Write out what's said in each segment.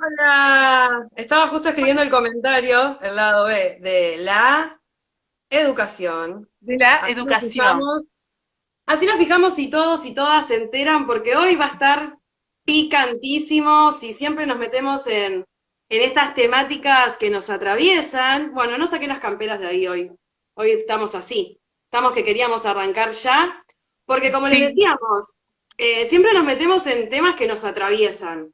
Hola, estaba justo escribiendo el comentario, el lado B, de la educación. De la Así nos educación. fijamos, así nos fijamos si todos y todas se enteran, porque hoy va a estar picantísimo si siempre nos metemos en estas temáticas que nos atraviesan. Bueno, no saqué las camperas de ahí hoy. Hoy estamos así. Estamos que queríamos arrancar ya, porque como les Sí, decíamos, siempre nos metemos en temas que nos atraviesan.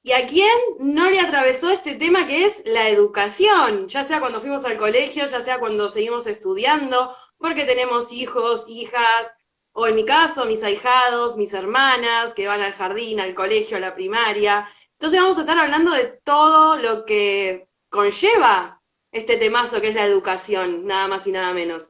¿Y a quién no le atravesó este tema que es la educación? Ya sea cuando fuimos al colegio, ya sea cuando seguimos estudiando, porque tenemos hijos, hijas, o en mi caso, mis ahijados, mis hermanas que van al jardín, al colegio, a la primaria. Entonces vamos a estar hablando de todo lo que conlleva este temazo que es la educación, nada más y nada menos.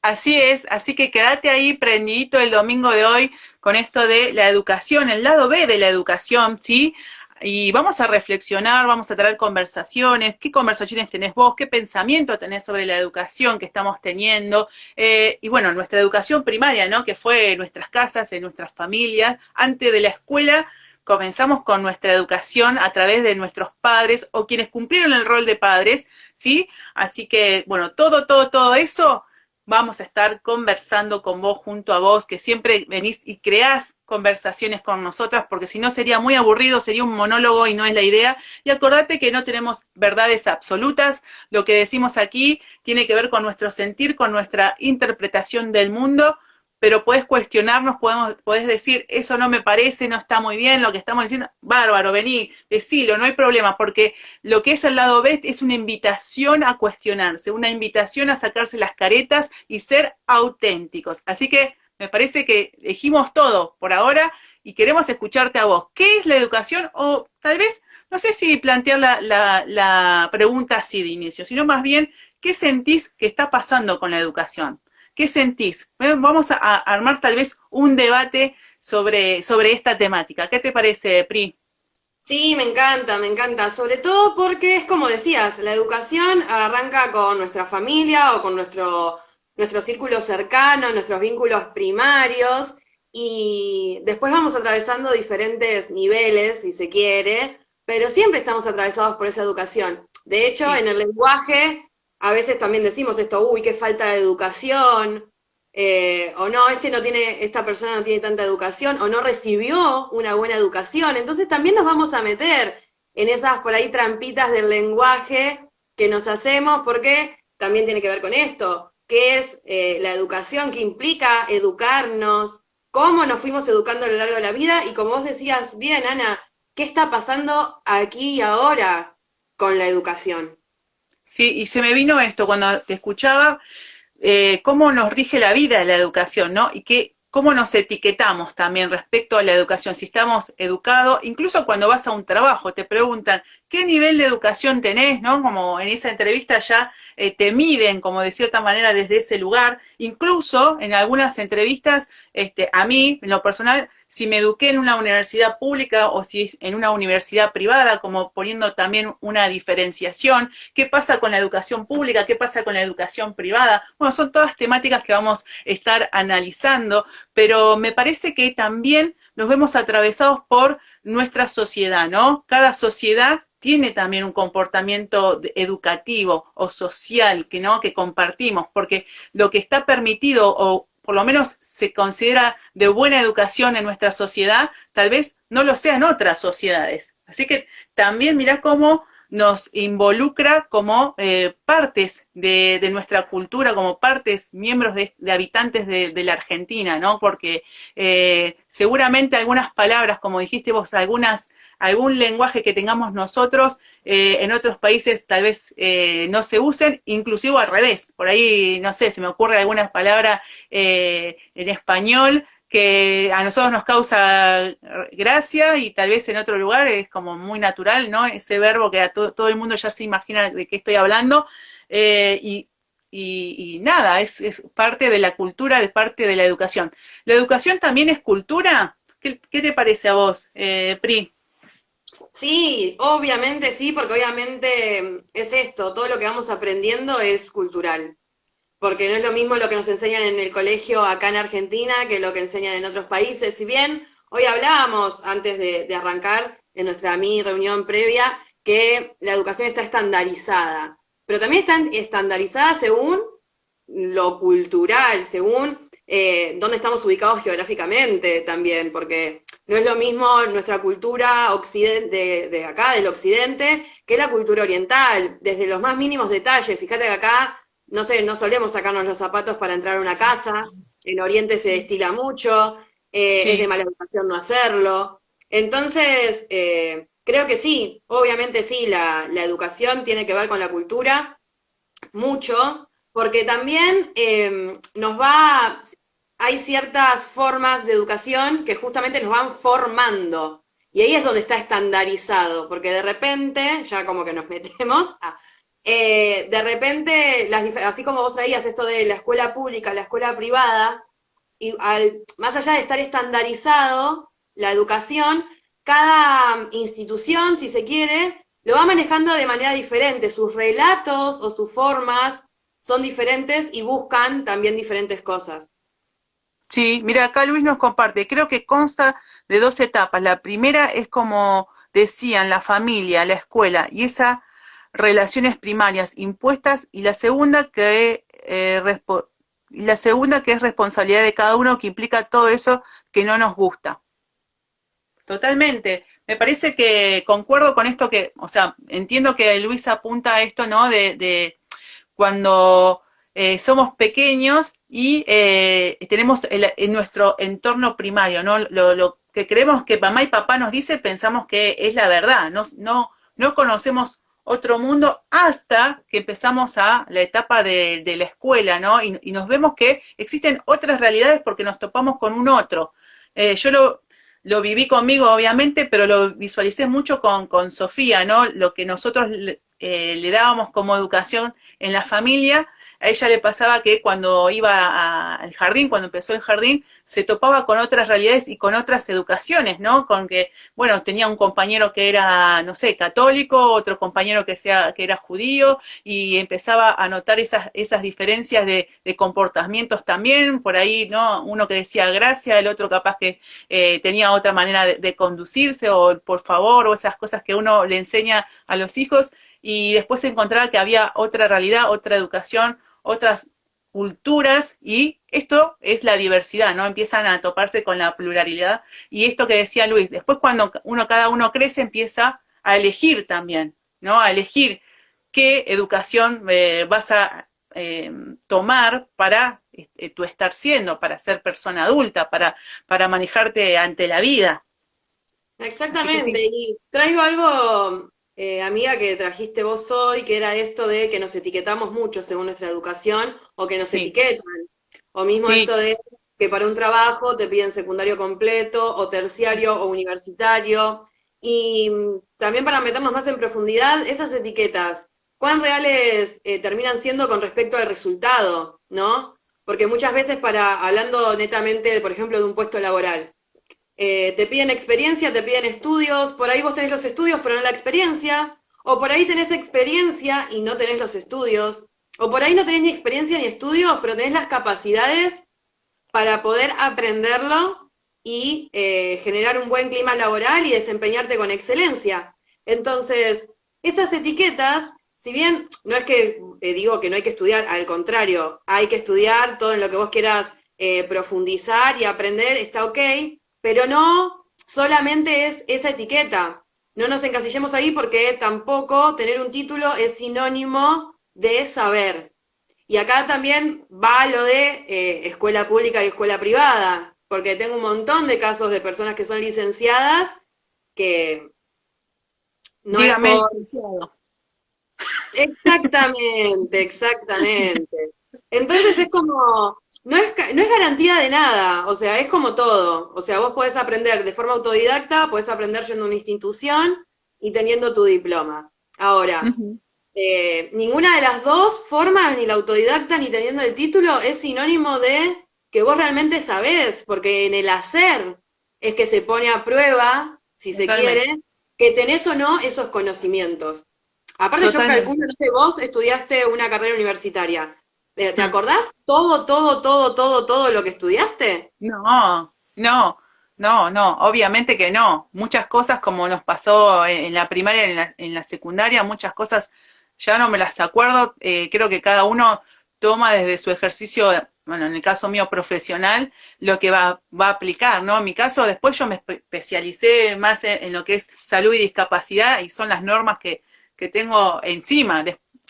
así es. Así que quédate ahí prendidito el domingo de hoy con esto de la educación, el lado B de la educación, ¿sí? Y vamos a reflexionar, vamos a traer conversaciones. ¿Qué conversaciones tenés vos? ¿Qué pensamiento tenés sobre la educación que estamos teniendo? Y bueno, nuestra educación primaria, ¿no? Que fue en nuestras casas, en nuestras familias, antes de la escuela. Comenzamos con nuestra educación a través de nuestros padres o quienes cumplieron el rol de padres, ¿sí? Así que, bueno, todo eso vamos a estar conversando con vos, junto a vos, que siempre venís y creás conversaciones con nosotras, porque si no sería muy aburrido, sería un monólogo y no es la idea. Y acordate que no tenemos verdades absolutas, lo que decimos aquí tiene que ver con nuestro sentir, con nuestra interpretación del mundo, pero podés cuestionarnos, podés decir, eso no me parece, no está muy bien, lo que estamos diciendo, bárbaro, vení, decilo, no hay problema, porque lo que es el lado B es una invitación a cuestionarse, una invitación a sacarse las caretas y ser auténticos. Así que me parece que dijimos todo por ahora y queremos escucharte a vos. ¿Qué es la educación? O tal vez, no sé si plantear la pregunta así de inicio, sino más bien, ¿qué sentís que está pasando con la educación? ¿Qué sentís? Vamos a armar tal vez un debate sobre esta temática. ¿Qué te parece, Pri? Sí, me encanta, me encanta. Sobre todo porque es como decías, la educación arranca con nuestra familia o con nuestro círculo cercano, nuestros vínculos primarios, y después vamos atravesando diferentes niveles, si se quiere, pero siempre estamos atravesados por esa educación. De hecho, Sí. en el lenguaje a veces también decimos esto, uy, qué falta de educación, o no, esta persona no tiene tanta educación, o no recibió una buena educación. Entonces también nos vamos a meter en esas por ahí trampitas del lenguaje que nos hacemos, porque también tiene que ver con esto, qué es la educación, qué implica educarnos, cómo nos fuimos educando a lo largo de la vida, y como vos decías bien, Ana, ¿qué está pasando aquí y ahora con la educación? Sí, y se me vino esto cuando te escuchaba, cómo nos rige la vida la educación, ¿no? Y cómo nos etiquetamos también respecto a la educación, si estamos educados, incluso cuando vas a un trabajo, te preguntan, ¿qué nivel de educación tenés? ¿No? Como en esa entrevista ya te miden, como de cierta manera, desde ese lugar. Incluso en algunas entrevistas, a mí, en lo personal, si me eduqué en una universidad pública o si es en una universidad privada, como poniendo también una diferenciación, qué pasa con la educación pública, qué pasa con la educación privada. Bueno, son todas temáticas que vamos a estar analizando, pero me parece que también nos vemos atravesados por nuestra sociedad, ¿no? Cada sociedad tiene también un comportamiento educativo o social que no que compartimos, porque lo que está permitido o por lo menos se considera de buena educación en nuestra sociedad, tal vez no lo sea en otras sociedades. Así que también mirá cómo nos involucra como partes de nuestra cultura, como partes, miembros de habitantes la Argentina, ¿no? Porque seguramente algunas palabras, como dijiste vos, algún lenguaje que tengamos nosotros, en otros países tal vez no se usen, inclusive al revés. Por ahí, no sé, se me ocurre algunas palabras en español que a nosotros nos causa gracia y tal vez en otro lugar es como muy natural, ¿no? Ese verbo que a todo el mundo ya se imagina de qué estoy hablando eh, y, y nada, es parte de la cultura, de parte de la educación. ¿La educación también es cultura? ¿Qué te parece a vos, Pri? Sí, obviamente sí, porque obviamente es esto, todo lo que vamos aprendiendo es cultural, porque no es lo mismo lo que nos enseñan en el colegio acá en Argentina que lo que enseñan en otros países. Si bien hoy hablábamos antes de arrancar en nuestra mini reunión previa que la educación está estandarizada, pero también está estandarizada según lo cultural, según dónde estamos ubicados geográficamente también, porque no es lo mismo nuestra cultura de acá, del occidente, que la cultura oriental, desde los más mínimos detalles. Fíjate que acá, no sé, no solemos sacarnos los zapatos para entrar a una casa, en Oriente se destila mucho, es de Sí, mala educación no hacerlo. Entonces, creo que sí, obviamente sí, la educación tiene que ver con la cultura, mucho, porque también hay ciertas formas de educación que justamente nos van formando. Y ahí es donde está estandarizado, porque de repente, ya como que nos metemos, de repente, así como vos traías esto de la escuela pública, la escuela privada, y más allá de estar estandarizado la educación, cada institución, si se quiere, lo va manejando de manera diferente. Sus relatos o sus formas son diferentes y buscan también diferentes cosas. sí, mira, acá Luis nos comparte, creo que consta de dos etapas. La primera es como decían, la familia, la escuela, y esas relaciones primarias impuestas, y la segunda que es responsabilidad de cada uno, que implica todo eso que no nos gusta. Totalmente. Me parece que concuerdo con esto que, o sea, entiendo que Luis apunta a esto, ¿no? De cuando somos pequeños y tenemos en nuestro entorno primario, ¿no? Lo que creemos que mamá y papá nos dice, pensamos que es la verdad, no conocemos otro mundo hasta que empezamos a la etapa de la escuela, ¿no? Y nos vemos que existen otras realidades porque nos topamos con un otro. Yo lo viví conmigo, obviamente, pero lo visualicé mucho con Sofía, ¿no? Lo que nosotros le dábamos como educación en la familia, a ella le pasaba que cuando iba al jardín, cuando empezó el jardín, se topaba con otras realidades y con otras educaciones, ¿no? Con que, bueno, tenía un compañero que era, no sé, católico, otro compañero que era judío, y empezaba a notar esas diferencias de comportamientos también, por ahí, ¿no? Uno que decía gracias, el otro capaz que tenía otra manera de conducirse, o por favor, o esas cosas que uno le enseña a los hijos, y después se encontraba que había otra realidad, otra educación, otras culturas, y esto es la diversidad, ¿no? Empiezan a toparse con la pluralidad, y esto que decía Luis, después cuando cada uno crece, empieza a elegir también, ¿no? A elegir qué educación vas a tomar para tú estar siendo, para ser persona adulta, para manejarte ante la vida. Así que Exactamente, sí, y traigo algo, amiga, que trajiste vos hoy, que era esto de que nos etiquetamos mucho según nuestra educación o que nos sí, etiquetan, o mismo sí, esto de que para un trabajo te piden secundario completo o terciario o universitario, y también para meternos más en profundidad, esas etiquetas, ¿cuán reales terminan siendo con respecto al resultado, ¿no? Porque muchas veces hablando netamente, por ejemplo, de un puesto laboral, te piden experiencia, te piden estudios, por ahí vos tenés los estudios pero no la experiencia, o por ahí tenés experiencia y no tenés los estudios, o por ahí no tenés ni experiencia ni estudios, pero tenés las capacidades para poder aprenderlo y generar un buen clima laboral y desempeñarte con excelencia. Entonces, esas etiquetas, si bien no es que digo que no hay que estudiar, al contrario, hay que estudiar todo en lo que vos quieras profundizar y aprender, está ok, pero no solamente es esa etiqueta. No nos encasillemos ahí porque tampoco tener un título es sinónimo de saber. Y acá también va lo de escuela pública y escuela privada, porque tengo un montón de casos de personas que son licenciadas que no es dígame, por... licenciado. Exactamente, exactamente. Entonces es como, no es garantía de nada, o sea, es como todo. O sea, vos podés aprender de forma autodidacta, podés aprender yendo a una institución y teniendo tu diploma. Ahora, Ujú. ninguna de las dos formas, ni la autodidacta ni teniendo el título, es sinónimo de que vos realmente sabés, porque en el hacer es que se pone a prueba, si se Totalmente, quiere, que tenés o no esos conocimientos. Aparte yo calculo, totalmente. no sé, vos estudiaste una carrera universitaria. ¿Te Mm. acordás todo lo que estudiaste? No, no. No, no, obviamente que no. Muchas cosas como nos pasó en la primaria, en la secundaria, muchas cosas ya no me las acuerdo. Creo que cada uno toma desde su ejercicio, bueno, en el caso mío profesional, lo que va a aplicar, ¿no? En mi caso, después yo me especialicé más en lo que es salud y discapacidad y son las normas que tengo encima.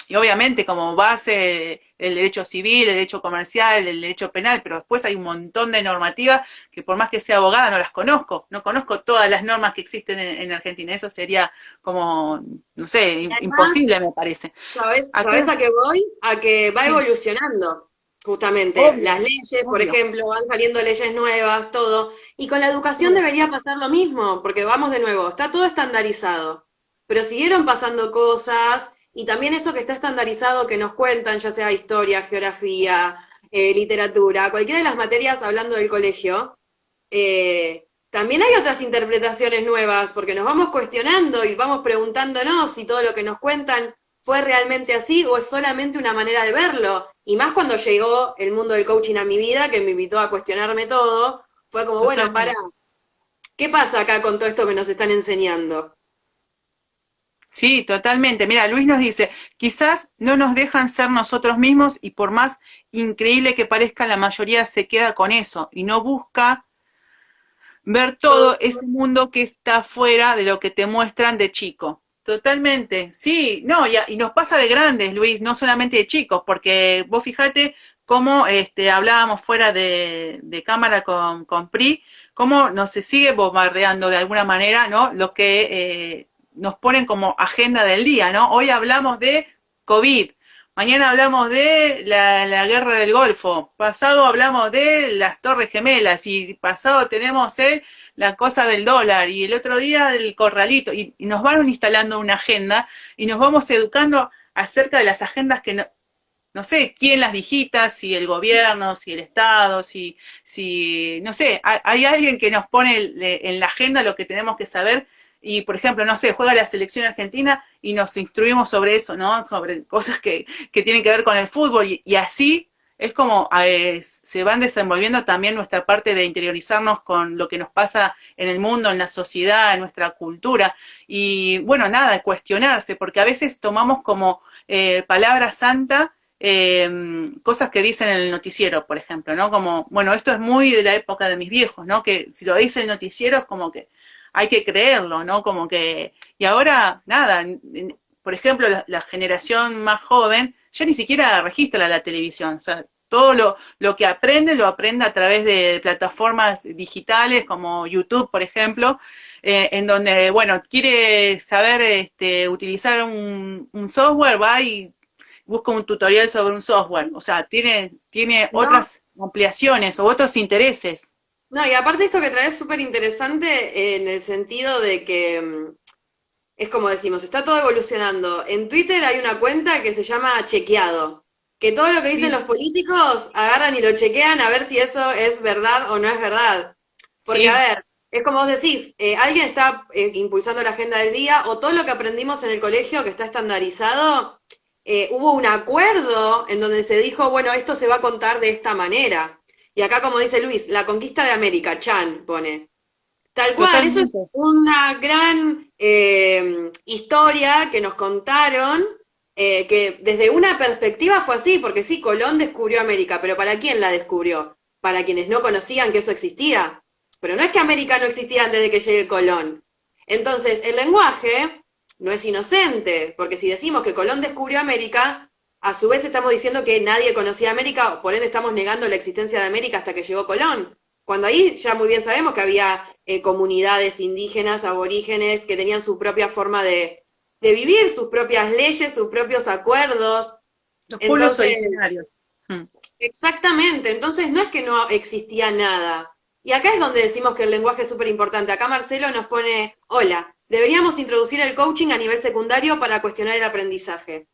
Y obviamente como base el derecho civil, el derecho comercial, el derecho penal, pero después hay un montón de normativas que por más que sea abogada no las conozco, no conozco todas las normas que existen en Argentina, eso sería como, no sé, Y además, imposible me parece. ¿sabés Acá, a qué voy? A que va sí, evolucionando, justamente. obvio, Las leyes, por obvio, ejemplo, van saliendo leyes nuevas, todo. Y con la educación sí, debería pasar lo mismo, porque vamos de nuevo, está todo estandarizado. Pero siguieron pasando cosas, y también eso que está estandarizado que nos cuentan, ya sea historia, geografía, literatura, cualquiera de las materias hablando del colegio, también hay otras interpretaciones nuevas, porque nos vamos cuestionando y vamos preguntándonos si todo lo que nos cuentan fue realmente así o es solamente una manera de verlo. Y más cuando llegó el mundo del coaching a mi vida, que me invitó a cuestionarme todo, fue como, bueno, para, totalmente. ¿qué pasa acá con todo esto que nos están enseñando? Sí, totalmente. Mira, Luis nos dice, quizás no nos dejan ser nosotros mismos y por más increíble que parezca, la mayoría se queda con eso y no busca ver Todo, todo ese mundo que está fuera de lo que te muestran de chico. Totalmente, sí, no, y nos pasa de grandes, Luis, no solamente de chicos, porque vos fijate cómo hablábamos fuera de cámara con PRI, cómo nos se sigue bombardeando de alguna manera, ¿no? Lo que nos ponen como agenda del día, ¿no? Hoy hablamos de COVID, mañana hablamos de la guerra del Golfo, pasado hablamos de las Torres Gemelas y pasado tenemos la cosa del dólar y el otro día del corralito y nos van instalando una agenda y nos vamos educando acerca de las agendas que no sé quién las digita, si el gobierno, si el Estado, si no sé, hay alguien que nos pone en la agenda lo que tenemos que saber y, por ejemplo, no sé, juega la selección argentina y nos instruimos sobre eso, ¿no? Sobre cosas que tienen que ver con el fútbol y así es como se van desenvolviendo también nuestra parte de interiorizarnos con lo que nos pasa en el mundo, en la sociedad, en nuestra cultura. Y bueno, nada, cuestionarse, porque a veces tomamos como palabra santa cosas que dicen en el noticiero, por ejemplo, ¿no? Como, bueno, esto es muy de la época de mis viejos, ¿no? Que si lo dice el noticiero es como que hay que creerlo, ¿no? Como que, y ahora, nada, por ejemplo, la generación más joven ya ni siquiera registra la televisión, o sea, todo lo que aprende lo aprende a través de plataformas digitales como YouTube, por ejemplo, en donde, bueno, quiere saber utilizar un software, va y busca un tutorial sobre un software, o sea, tiene ¿No? otras ampliaciones o otros intereses. No, y aparte esto que traes es súper interesante en el sentido de que es como decimos, está todo evolucionando. En Twitter hay una cuenta que se llama Chequeado, que todo lo que dicen Sí, los políticos agarran y lo chequean a ver si eso es verdad o no es verdad. Porque, a sí, ver, es como vos decís, alguien está impulsando la agenda del día o todo lo que aprendimos en el colegio que está estandarizado, hubo un acuerdo en donde se dijo, bueno, esto se va a contar de esta manera. Y acá, como dice Luis, la conquista de América, Chan pone. Tal cual, eso es totalmente. una gran historia que nos contaron, que desde una perspectiva fue así, porque sí, Colón descubrió América, pero ¿para quién la descubrió? Para quienes no conocían que eso existía. Pero no es que América no existía antes de que llegue Colón. Entonces, el lenguaje no es inocente, porque si decimos que Colón descubrió América, a su vez estamos diciendo que nadie conocía América, por ende estamos negando la existencia de América hasta que llegó Colón. Cuando ahí ya muy bien sabemos que había comunidades indígenas, aborígenes, que tenían su propia forma de vivir, sus propias leyes, sus propios acuerdos. Los pueblos Entonces, originarios. Mm. exactamente, entonces no es que no existía nada. Y acá es donde decimos que el lenguaje es súper importante. Acá Marcelo nos pone, hola, deberíamos introducir el coaching a nivel secundario para cuestionar el aprendizaje.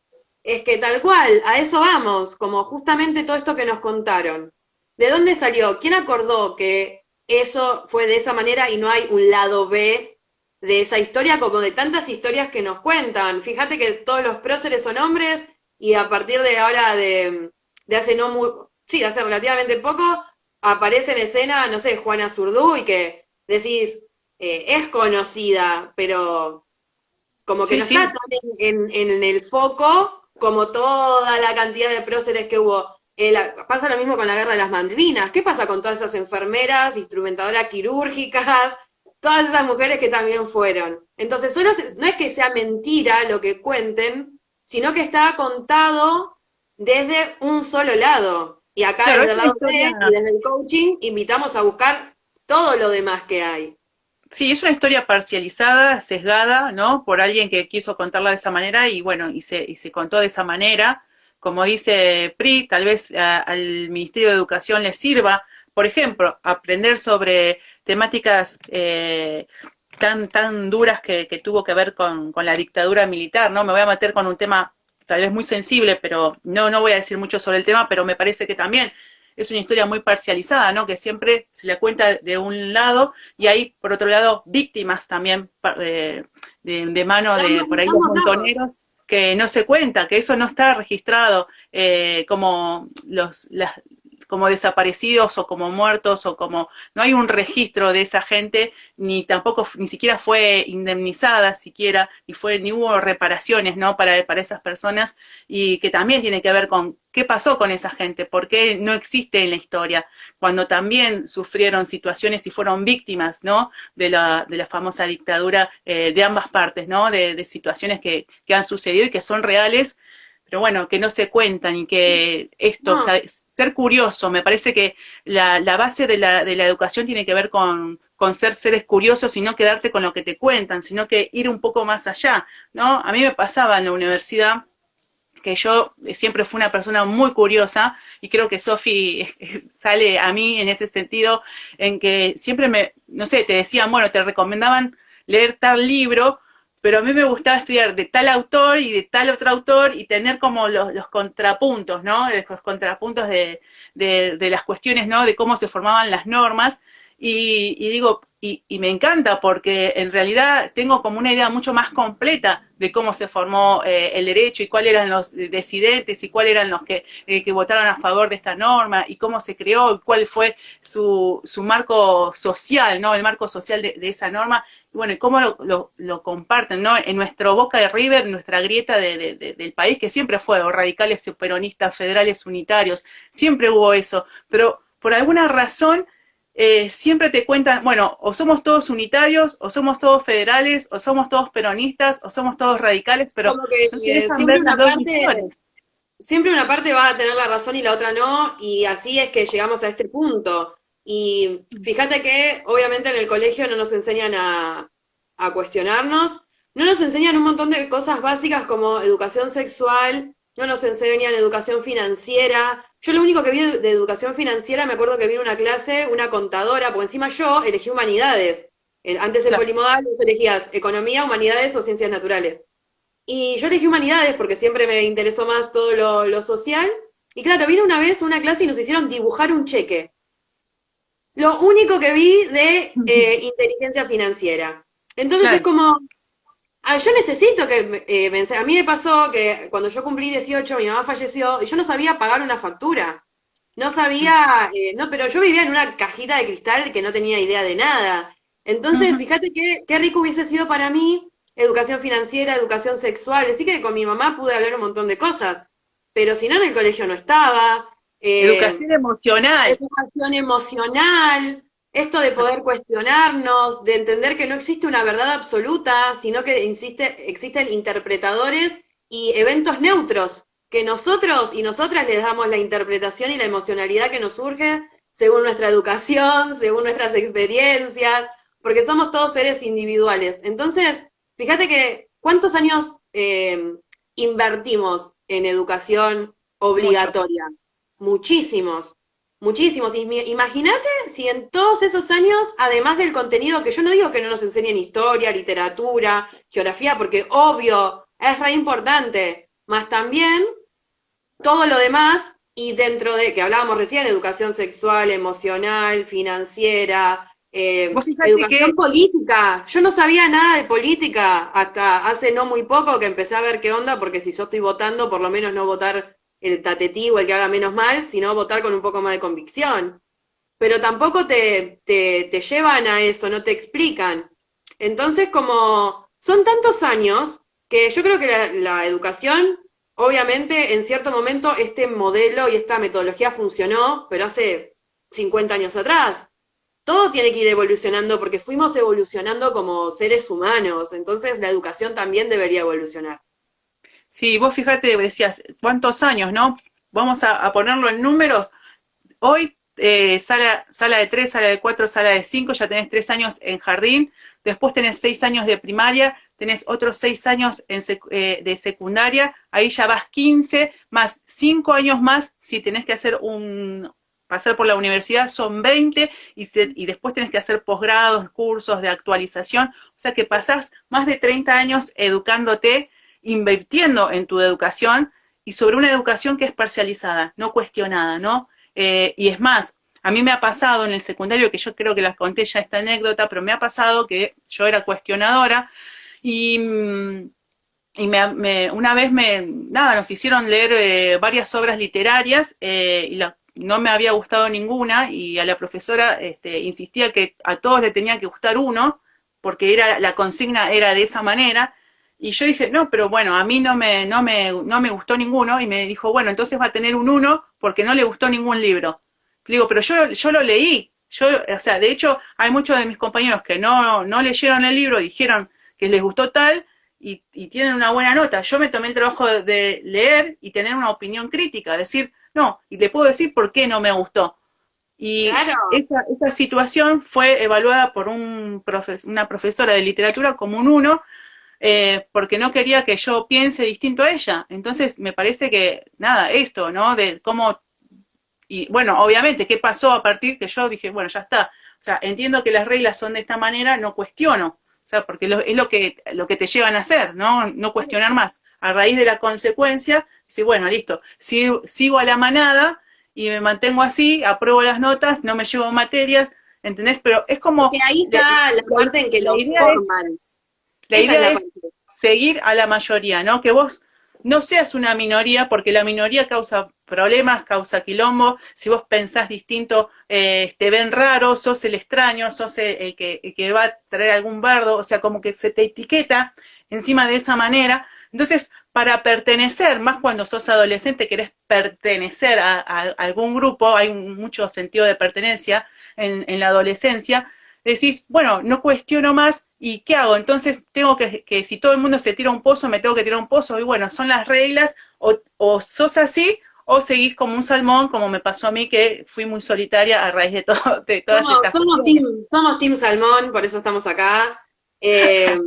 Es que tal cual, a eso vamos, como justamente todo esto que nos contaron. ¿De dónde salió? ¿Quién acordó que eso fue de esa manera y no hay un lado B de esa historia como de tantas historias que nos cuentan? Fíjate que todos los próceres son hombres y a partir de ahora de hace no muy, sí, hace relativamente poco, aparece en escena, no sé, Juana Zurduy, que decís, es conocida, pero como que Sí, no está sí, tan en el foco como toda la cantidad de próceres que hubo. Pasa lo mismo con la guerra de las Malvinas. ¿Qué pasa con todas esas enfermeras, instrumentadoras quirúrgicas, todas esas mujeres que también fueron? Entonces, no es que sea mentira lo que cuenten, sino que está contado desde un solo lado. Y acá claro, desde es el una lado historia. B y desde el coaching invitamos a buscar todo lo demás que hay. Sí, es una historia parcializada, sesgada, ¿no? Por alguien que quiso contarla de esa manera y bueno, y se contó de esa manera. Como dice PRI, tal vez al Ministerio de Educación le sirva, por ejemplo, aprender sobre temáticas tan duras que tuvo que ver con la dictadura militar, ¿no? Me voy a meter con un tema tal vez muy sensible, pero no voy a decir mucho sobre el tema, pero me parece que también es una historia muy parcializada, ¿no? Que siempre se le cuenta de un lado y hay, por otro lado, víctimas también de mano de por ahí los Ambos lados. montoneros que no se cuenta, que eso no está registrado como como desaparecidos o como muertos o como no hay un registro de esa gente ni tampoco ni siquiera fue indemnizada siquiera ni hubo reparaciones no para esas personas y que también tiene que ver con qué pasó con esa gente, por qué no existe en la historia, cuando también sufrieron situaciones y fueron víctimas, ¿no? De la famosa dictadura de ambas partes, ¿no? De situaciones que han sucedido y que son reales, pero bueno, que no se cuentan y que esto, o No, sea, ser curioso, me parece que la base de la educación tiene que ver con ser seres curiosos y no quedarte con lo que te cuentan, sino que ir un poco más allá, ¿no? A mí me pasaba en la universidad que yo siempre fui una persona muy curiosa y creo que Sofi sale a mí en ese sentido, en que siempre no sé, te decían, bueno, te recomendaban leer tal libro, pero a mí me gustaba estudiar de tal autor y de tal otro autor y tener como los contrapuntos, ¿no? Los contrapuntos de las cuestiones, ¿no? De cómo se formaban las normas y digo, y me encanta porque en realidad tengo como una idea mucho más completa de cómo se formó el derecho y cuáles eran los decidentes y cuáles eran los que votaron a favor de esta norma y cómo se creó y cuál fue su marco social, ¿no? El marco social de esa norma. Y bueno, y cómo lo comparten, ¿no? En nuestro Boca de River, nuestra grieta del país, que siempre fue o radicales o peronistas, federales unitarios, siempre hubo eso, pero por alguna razón siempre te cuentan, bueno, o somos todos unitarios, o somos todos federales, o somos todos peronistas, o somos todos radicales, pero como no te que dejan ver las dos visiones. siempre una parte va a tener la razón y la otra no, y así es que llegamos a este punto. Y fíjate que obviamente en el colegio no nos enseñan a cuestionarnos, no nos enseñan un montón de cosas básicas como educación sexual, no nos enseñan educación financiera. Yo lo único que vi de educación financiera, me acuerdo que vi en una clase una contadora, porque encima yo elegí humanidades. Antes en Claro. polimodal vos elegías economía, humanidades o ciencias naturales. Y yo elegí humanidades porque siempre me interesó más todo lo social. Y claro, vino una vez una clase y nos hicieron dibujar un cheque. Lo único que vi de inteligencia financiera. Entonces es Claro. como, yo necesito que a mí me pasó que cuando yo cumplí 18 mi mamá falleció y yo no sabía pagar una factura. No sabía, no, pero yo vivía en una cajita de cristal que no tenía idea de nada. Entonces, fíjate qué rico hubiese sido para mí educación financiera, educación sexual. Así que con mi mamá pude hablar un montón de cosas, pero si no en el colegio no estaba. Educación emocional. Educación emocional, esto de poder cuestionarnos, de entender que no existe una verdad absoluta, sino que existen interpretadores y eventos neutros, que nosotros y nosotras les damos la interpretación y la emocionalidad que nos surge según nuestra educación, según nuestras experiencias, porque somos todos seres individuales. Entonces, fíjate que cuántos años invertimos en educación Mucho. obligatoria. Muchísimos, muchísimos. Imagínate si en todos esos años, además del contenido, que yo no digo que no nos enseñen historia, literatura, geografía, porque obvio, es re importante, más también todo lo demás, y dentro de, que hablábamos recién, educación sexual, emocional, financiera, Vos fíjate educación que política. Yo no sabía nada de política hasta hace no muy poco que empecé a ver qué onda, porque si yo estoy votando, por lo menos no votar el tatetí o el que haga menos mal, sino votar con un poco más de convicción. pero tampoco te llevan a eso, no te explican. Entonces, como son tantos años que yo creo que la educación, obviamente, en cierto momento, este modelo y esta metodología funcionó, pero hace 50 años atrás. Todo tiene que ir evolucionando porque fuimos evolucionando como seres humanos, entonces la educación también debería evolucionar. Sí, vos fíjate, decías, ¿cuántos años, no? Vamos a ponerlo en números. Hoy, sala de 3, sala de 4, sala de 5, ya tenés 3 años en jardín, después tenés 6 años de primaria, tenés otros 6 años de secundaria, ahí ya vas 15, más 5 años más si tenés que hacer pasar por la universidad, son 20, y después tenés que hacer posgrados, cursos de actualización, o sea que pasás más de 30 años educándote, invirtiendo en tu educación, y sobre una educación que es parcializada, no cuestionada, ¿no? Y es más, a mí me ha pasado en el secundario, que yo creo que las conté ya esta anécdota, pero me ha pasado que yo era cuestionadora y, una vez nada, nos hicieron leer varias obras literarias y no me había gustado ninguna y a la profesora insistía que a todos le tenía que gustar uno, porque la consigna era de esa manera. Y yo dije, no, pero bueno, a mí no me gustó ninguno, y me dijo, bueno, entonces va a tener un 1 porque no le gustó ningún libro. Le digo, pero yo lo leí, o sea, de hecho, hay muchos de mis compañeros que no leyeron el libro, dijeron que les gustó tal, y tienen una buena nota. Yo me tomé el trabajo de leer y tener una opinión crítica, decir, no, y te puedo decir por qué no me gustó. Y Claro, esa situación fue evaluada por una profesora de literatura como un 1, porque no quería que yo piense distinto a ella. Entonces, me parece que, nada, esto, ¿no? De cómo, y bueno, obviamente, ¿qué pasó a partir que yo dije, bueno, ya está? O sea, entiendo que las reglas son de esta manera, no cuestiono. O sea, porque es lo que te llevan a hacer, ¿no? No cuestionar más. A raíz de la consecuencia, dice, bueno, listo, sigo a la manada y me mantengo así, apruebo las notas, no me llevo materias, ¿entendés? Pero es es como, que ahí está la parte en que la nos idea es forman. la Esa es idea la es parte. seguir a la mayoría, ¿no? Que vos no seas una minoría, porque la minoría causa problemas, causa quilombo. Si vos pensás distinto, te ven raro, sos el extraño, sos el que va a traer algún bardo, o sea, como que se te etiqueta encima de esa manera. Entonces, para pertenecer, más cuando sos adolescente, querés pertenecer a algún grupo, hay mucho sentido de pertenencia en la adolescencia, decís, bueno, no cuestiono más, ¿y qué hago? Entonces tengo que si todo el mundo se tira un pozo, me tengo que tirar un pozo, y bueno, son las reglas, o sos así, o seguís como un salmón, como me pasó a mí, que fui muy solitaria a raíz de todas Somos, estas cuestiones. somos Team Salmón, por eso estamos acá. Eh,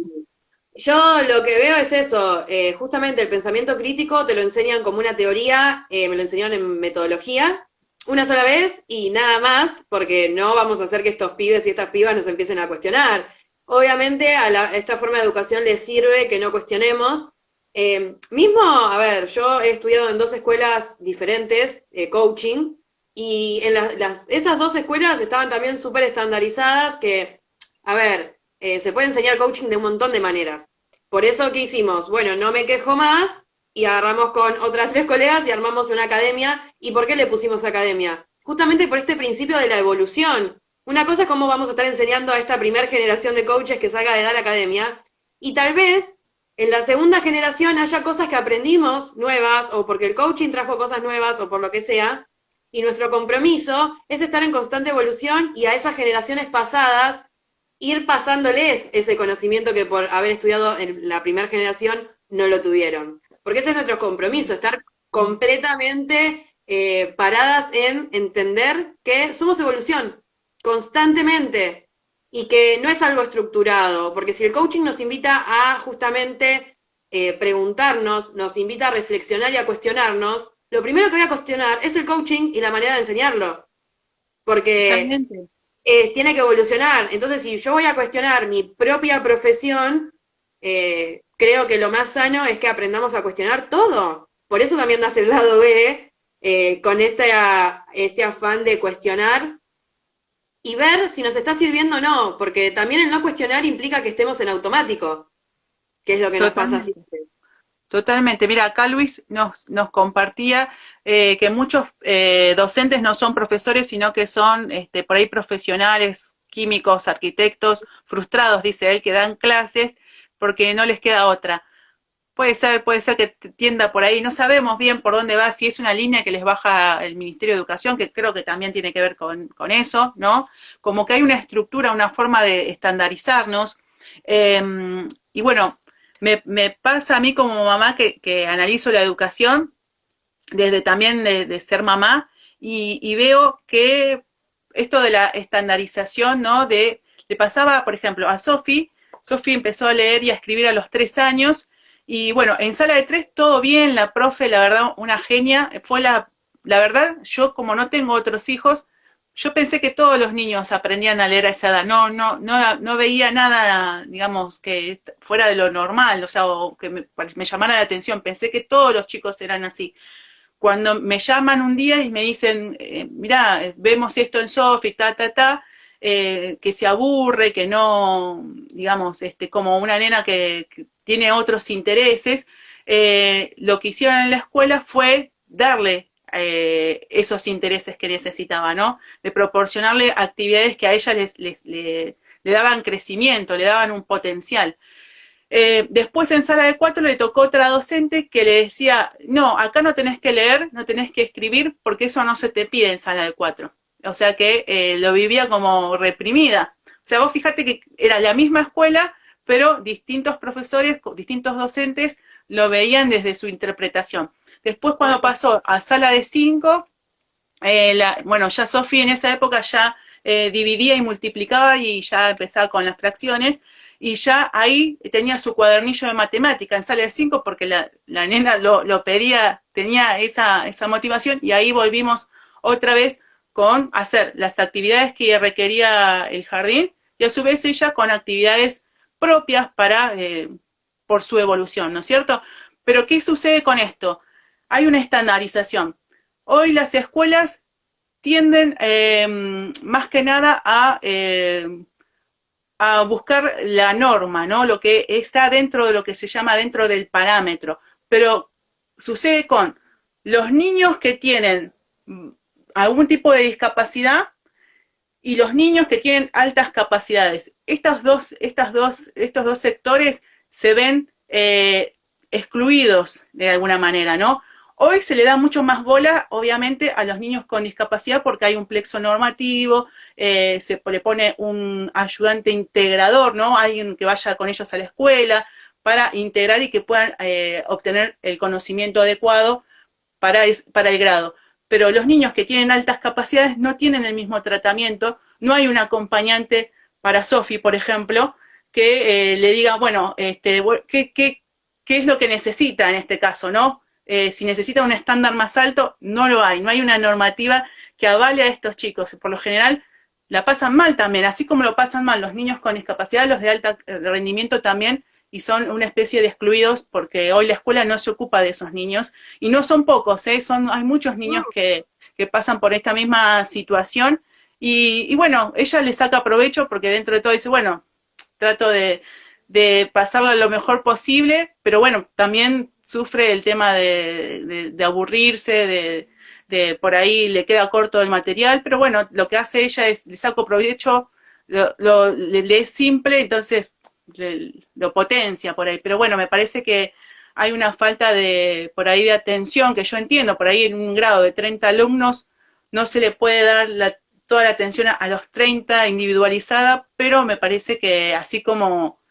yo lo que veo es eso, justamente el pensamiento crítico te lo enseñan como una teoría, me lo enseñaron en metodología, una sola vez y nada más, porque no vamos a hacer que estos pibes y estas pibas nos empiecen a cuestionar. Obviamente a esta forma de educación les sirve que no cuestionemos. Mismo, a ver, yo he estudiado en dos escuelas diferentes, coaching, y en esas dos escuelas estaban también súper estandarizadas que, a ver, se puede enseñar coaching de un montón de maneras. Por eso, ¿qué hicimos? Bueno, no me quejo más y agarramos con otras tres colegas y armamos una academia. ¿Y por qué le pusimos academia? Justamente por este principio de la evolución. Una cosa es cómo vamos a estar enseñando a esta primera generación de coaches que salga de dar academia y tal vez en la segunda generación haya cosas que aprendimos nuevas o porque el coaching trajo cosas nuevas o por lo que sea. Y nuestro compromiso es estar en constante evolución y a esas generaciones pasadas ir pasándoles ese conocimiento que por haber estudiado en la primera generación no lo tuvieron. Porque ese es nuestro compromiso, estar completamente paradas en entender que somos evolución constantemente y que no es algo estructurado, porque si el coaching nos invita a justamente preguntarnos, nos invita a reflexionar y a cuestionarnos, lo primero que voy a cuestionar es el coaching y la manera de enseñarlo, porque Totalmente. tiene que evolucionar. Entonces, si yo voy a cuestionar mi propia profesión, creo que lo más sano es que aprendamos a cuestionar todo. Por eso también nace el lado B, con este afán de cuestionar y ver si nos está sirviendo o no, porque también el no cuestionar implica que estemos en automático, que es lo que nos pasa Totalmente. siempre. Totalmente. Mira, acá Luis nos compartía que muchos docentes no son profesores, sino que son por ahí profesionales, químicos, arquitectos, frustrados, dice él, que dan clases porque no les queda otra. Puede ser que tienda por ahí, no sabemos bien por dónde va, si es una línea que les baja el Ministerio de Educación, que creo que también tiene que ver con eso, ¿no? Como que hay una estructura, una forma de estandarizarnos. Y bueno, me pasa a mí como mamá que analizo la educación desde también de ser mamá y veo que esto de la estandarización, ¿no? Le pasaba, por ejemplo, a Sofi empezó a leer y a escribir a los 3 años y bueno, en sala de 3 todo bien, la profe, la verdad, una genia, fue la verdad, yo como no tengo otros hijos, yo pensé que todos los niños aprendían a leer a esa edad, no veía nada, digamos, que fuera de lo normal, o sea, o que me llamara la atención, pensé que todos los chicos eran así. Cuando me llaman un día y me dicen, mirá, vemos esto en Sofi, que se aburre, que no, digamos, como una nena que tiene otros intereses, lo que hicieron en la escuela fue darle esos intereses que necesitaba, ¿no? De proporcionarle actividades que a ella le daban crecimiento, le daban un potencial. Después en sala de 4 le tocó otra docente que le decía, no, acá no tenés que leer, no tenés que escribir, porque eso no se te pide en sala de 4. O sea que lo vivía como reprimida. O sea, vos fíjate que era la misma escuela, pero distintos profesores, distintos docentes lo veían desde su interpretación. Después cuando pasó a sala de 5, bueno, ya Sofi en esa época ya dividía y multiplicaba y ya empezaba con las fracciones y ya ahí tenía su cuadernillo de matemática en sala de 5 porque la nena lo pedía, tenía esa motivación y ahí volvimos otra vez con hacer las actividades que requería el jardín y a su vez ella con actividades propias por su evolución, ¿no es cierto? Pero ¿qué sucede con esto? Hay una estandarización. Hoy las escuelas tienden más que nada a buscar la norma, ¿no? Lo que está dentro de lo que se llama dentro del parámetro. Pero sucede con los niños que tienen algún tipo de discapacidad y los niños que tienen altas capacidades. Estos dos sectores se ven excluidos de alguna manera, ¿no? Hoy se le da mucho más bola, obviamente, a los niños con discapacidad porque hay un plexo normativo, se le pone un ayudante integrador, ¿no? Alguien que vaya con ellos a la escuela para integrar y que puedan obtener el conocimiento adecuado para el grado. Pero los niños que tienen altas capacidades no tienen el mismo tratamiento, no hay un acompañante para Sofi, por ejemplo, que le diga, bueno, ¿qué es lo que necesita en este caso, ¿no? Si necesita un estándar más alto, no lo hay, no hay una normativa que avale a estos chicos. Por lo general, la pasan mal también, así como lo pasan mal los niños con discapacidad, los de alto rendimiento también, y son una especie de excluidos porque hoy la escuela no se ocupa de esos niños, y no son pocos, hay muchos niños que pasan por esta misma situación, y bueno, ella le saca provecho porque dentro de todo dice, bueno, trato de pasarlo lo mejor posible, pero bueno, también sufre el tema de aburrirse, de por ahí le queda corto el material, pero bueno, lo que hace ella es, le saco provecho, le es simple, entonces lo potencia por ahí, pero bueno, me parece que hay una falta por ahí de atención, que yo entiendo, por ahí en un grado de 30 alumnos no se le puede dar toda la atención a los 30 individualizada, pero me parece que así como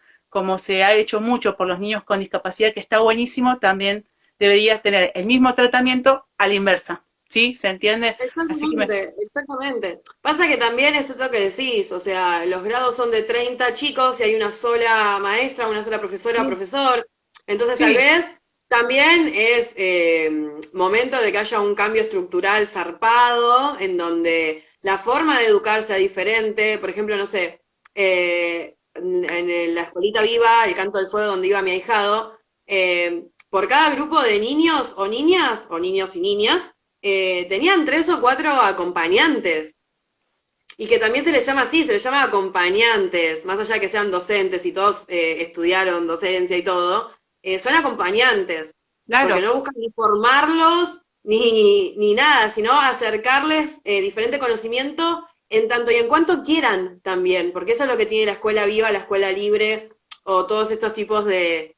se ha hecho mucho por los niños con discapacidad, que está buenísimo, también deberías tener el mismo tratamiento a la inversa, ¿sí? ¿Se entiende? Exactamente, exactamente. Pasa que también esto es lo que decís, o sea, los grados son de 30 chicos y hay una sola maestra, una sola profesora o profesor, entonces tal Sí, vez también es momento de que haya un cambio estructural zarpado, en donde la forma de educar sea diferente, por ejemplo, no sé, en la escuelita viva, el canto del fuego donde iba mi ahijado, por cada grupo de niños o niñas, o niños y niñas, tenían 3 o 4 acompañantes. Y que también se les llama así, se les llama acompañantes, más allá de que sean docentes y todos estudiaron docencia y todo, son acompañantes, porque Claro. no buscan ni formarlos ni nada, sino acercarles diferente conocimiento en tanto y en cuanto quieran también, porque eso es lo que tiene la escuela viva, la escuela libre o todos estos tipos de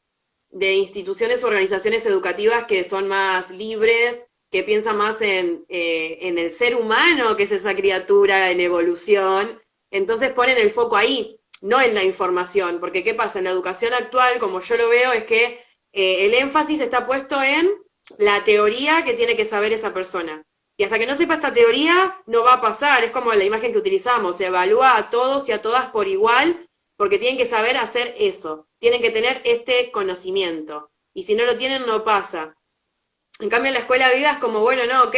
instituciones o organizaciones educativas que son más libres, que piensan más en el ser humano, que es esa criatura en evolución, entonces ponen el foco ahí, no en la información, porque ¿qué pasa? En la educación actual, como yo lo veo, es que el énfasis está puesto en la teoría que tiene que saber esa persona. Y hasta que no sepa esta teoría, no va a pasar. Es como la imagen que utilizamos. Se evalúa a todos y a todas por igual porque tienen que saber hacer eso. Tienen que tener este conocimiento. Y si no lo tienen, no pasa. En cambio, en la escuela viva es como, bueno, no, ok,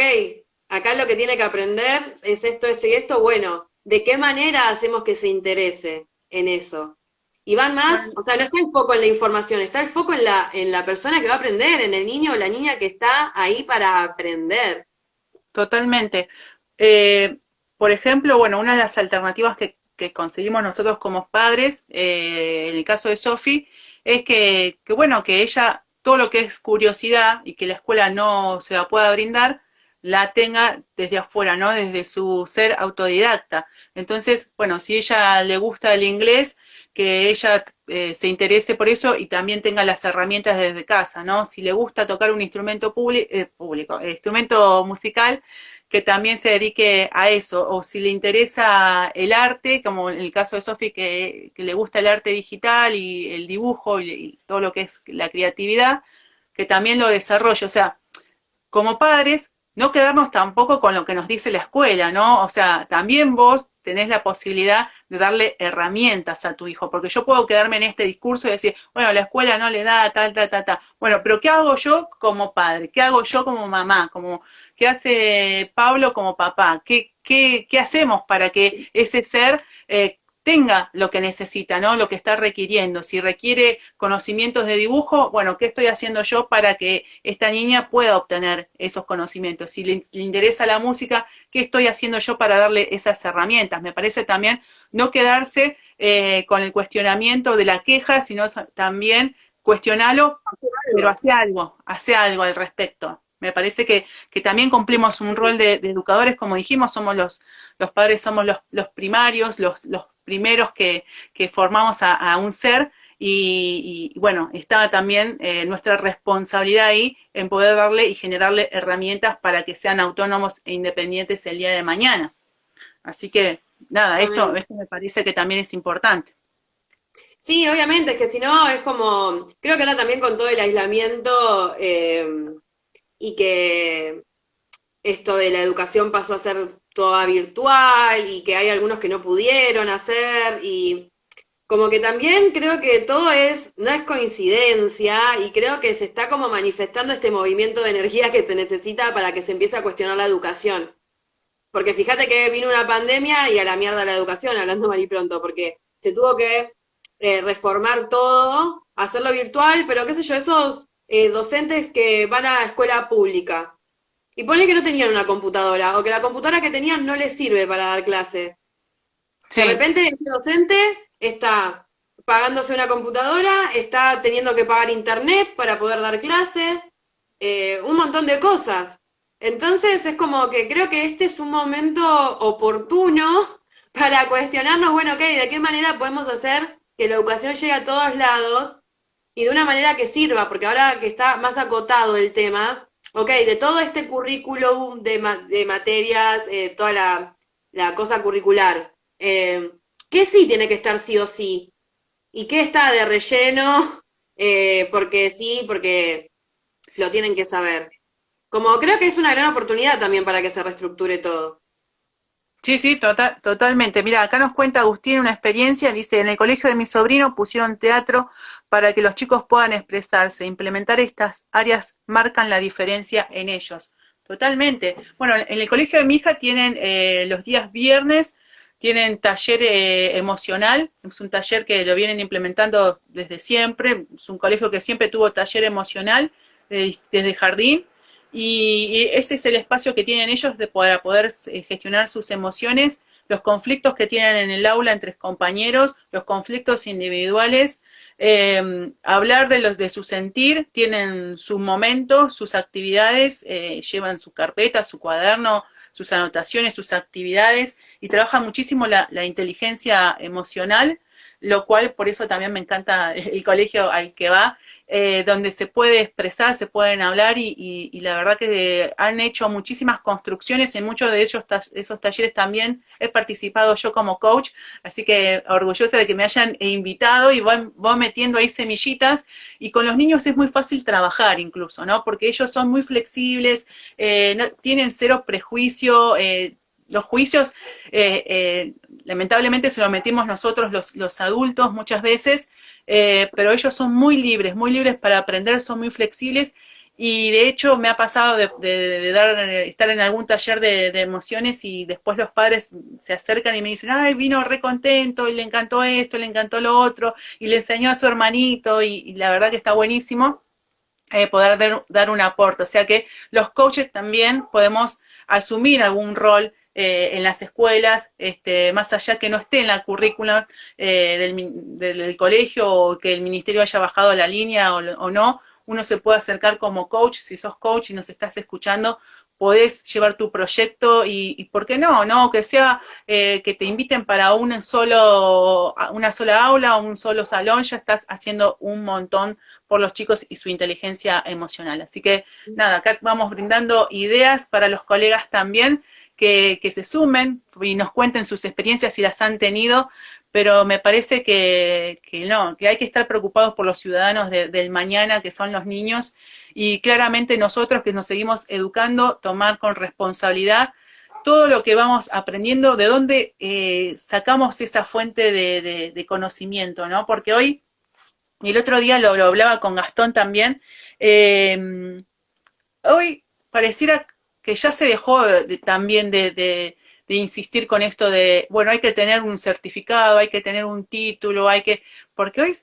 acá lo que tiene que aprender es esto, esto y esto. Bueno, ¿de qué manera hacemos que se interese en eso? Y van más, Bueno, o sea, no está el foco en la información, está el foco en la persona que va a aprender, en el niño o la niña que está ahí para aprender. totalmente. Eh, por ejemplo, bueno, una de las alternativas que conseguimos nosotros como padres, en el caso de Sophie, es bueno, que ella, todo lo que es curiosidad y que la escuela no se la pueda brindar, la tenga desde afuera, ¿no? Desde su ser autodidacta. Entonces, bueno, si ella le gusta el inglés, que ella se interese por eso y también tenga las herramientas desde casa, ¿no? Si le gusta tocar un instrumento público, instrumento musical, que también se dedique a eso, o si le interesa el arte, como en el caso de Sofi, que le gusta el arte digital y el dibujo y todo lo que es la creatividad, que también lo desarrolle. O sea, como padres, no quedarnos tampoco con lo que nos dice la escuela, ¿no? O sea, también vos tenés la posibilidad de darle herramientas a tu hijo, porque yo puedo quedarme en este discurso y decir, bueno, la escuela no le da tal, tal, tal, tal. Bueno, pero ¿qué hago yo como padre? ¿Qué hago yo como mamá? ¿Qué hace Pablo como papá? ¿Qué hacemos para que ese ser tenga lo que necesita, ¿no? Lo que está requiriendo. Si requiere conocimientos de dibujo, bueno, ¿qué estoy haciendo yo para que esta niña pueda obtener esos conocimientos? Si le interesa la música, ¿qué estoy haciendo yo para darle esas herramientas? Me parece también no quedarse con el cuestionamiento de la queja, sino también cuestionarlo, pero hace algo al respecto. Me parece que también cumplimos un rol de educadores, como dijimos, somos los padres somos los primarios, los primeros que formamos a un ser y bueno, está también nuestra responsabilidad ahí en poder darle y generarle herramientas para que sean autónomos e independientes el día de mañana. Así que nada, esto me parece que también es importante. Sí, obviamente, es que si no es como, creo que ahora también con todo el aislamiento y que esto de la educación pasó a ser toda virtual y que hay algunos que no pudieron hacer y como que también creo que todo no es coincidencia y creo que se está como manifestando este movimiento de energía que se necesita para que se empiece a cuestionar la educación. Porque fíjate que vino una pandemia y a la mierda la educación, hablando mal y pronto, porque se tuvo que reformar todo, hacerlo virtual, pero qué sé yo, esos docentes que van a escuela pública y ponle que no tenían una computadora o que la computadora que tenían no les sirve para dar clase. De Sí, repente ese docente está pagándose una computadora, está teniendo que pagar internet para poder dar clase, un montón de cosas. Entonces es como que creo que este es un momento oportuno para cuestionarnos, bueno, ok, ¿de qué manera podemos hacer que la educación llegue a todos lados y de una manera que sirva? Porque ahora que está más acotado el tema, ok, de todo este currículum de materias, toda la cosa curricular, ¿qué sí tiene que estar sí o sí? ¿Y qué está de relleno? Porque sí, porque lo tienen que saber. Como creo que es una gran oportunidad también para que se reestructure todo. sí, sí, totalmente. Mira, acá nos cuenta Agustín una experiencia, dice, en el colegio de mi sobrino pusieron teatro para que los chicos puedan expresarse. Implementar estas áreas marcan la diferencia en ellos. Totalmente. Bueno, en el colegio de mi hija tienen los días viernes, tienen taller emocional, es un taller que lo vienen implementando desde siempre, es un colegio que siempre tuvo taller emocional desde jardín y ese es el espacio que tienen ellos para poder gestionar sus emociones, los conflictos que tienen en el aula entre compañeros, los conflictos individuales, hablar de su sentir, tienen sus momentos, sus actividades, llevan su carpeta, su cuaderno, sus anotaciones, sus actividades, y trabajan muchísimo la inteligencia emocional, lo cual por eso también me encanta el colegio al que va, donde se puede expresar, se pueden hablar y la verdad que han hecho muchísimas construcciones, en muchos de esos talleres también he participado yo como coach, así que orgullosa de que me hayan invitado y voy metiendo ahí semillitas, y con los niños es muy fácil trabajar incluso, ¿no? Porque ellos son muy flexibles, no, tienen cero prejuicio, los juicios lamentablemente se los metimos nosotros los adultos muchas veces, pero ellos son muy libres para aprender, son muy flexibles, y de hecho me ha pasado de estar en algún taller de emociones y después los padres se acercan y me dicen, ay, vino re contento, y le encantó esto, le encantó lo otro, y le enseñó a su hermanito, y la verdad que está buenísimo. Poder dar un aporte, o sea que los coaches también podemos asumir algún rol en las escuelas, más allá que no esté en la currícula del colegio, o que el ministerio haya bajado la línea o no, uno se puede acercar como coach. Si sos coach y nos estás escuchando, podés llevar tu proyecto y ¿por qué no? ¿No? Que sea que te inviten para una sola aula o un solo salón, ya estás haciendo un montón por los chicos y su inteligencia emocional. Así que nada, acá vamos brindando ideas para los colegas también, que se sumen y nos cuenten sus experiencias si las han tenido, pero me parece que no, que hay que estar preocupados por los ciudadanos del mañana, que son los niños, y claramente nosotros que nos seguimos educando, tomar con responsabilidad todo lo que vamos aprendiendo, de dónde sacamos esa fuente de conocimiento, ¿no? Porque hoy, y el otro día lo hablaba con Gastón también, hoy pareciera que ya se dejó también de insistir con esto de, bueno, hay que tener un certificado, hay que tener un título, porque hoy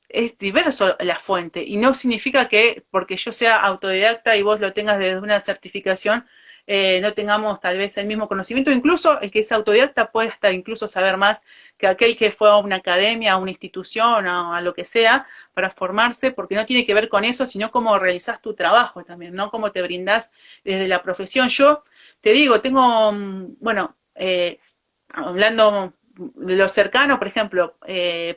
es diverso la fuente, y no significa que porque yo sea autodidacta y vos lo tengas desde una certificación, no tengamos tal vez el mismo conocimiento. Incluso el que es autodidacta puede hasta incluso saber más que aquel que fue a una academia, a una institución, a lo que sea, para formarse, porque no tiene que ver con eso, sino cómo realizás tu trabajo también, ¿no? Cómo te brindás desde la profesión. Yo te digo, tengo, bueno, hablando de los cercanos, por ejemplo,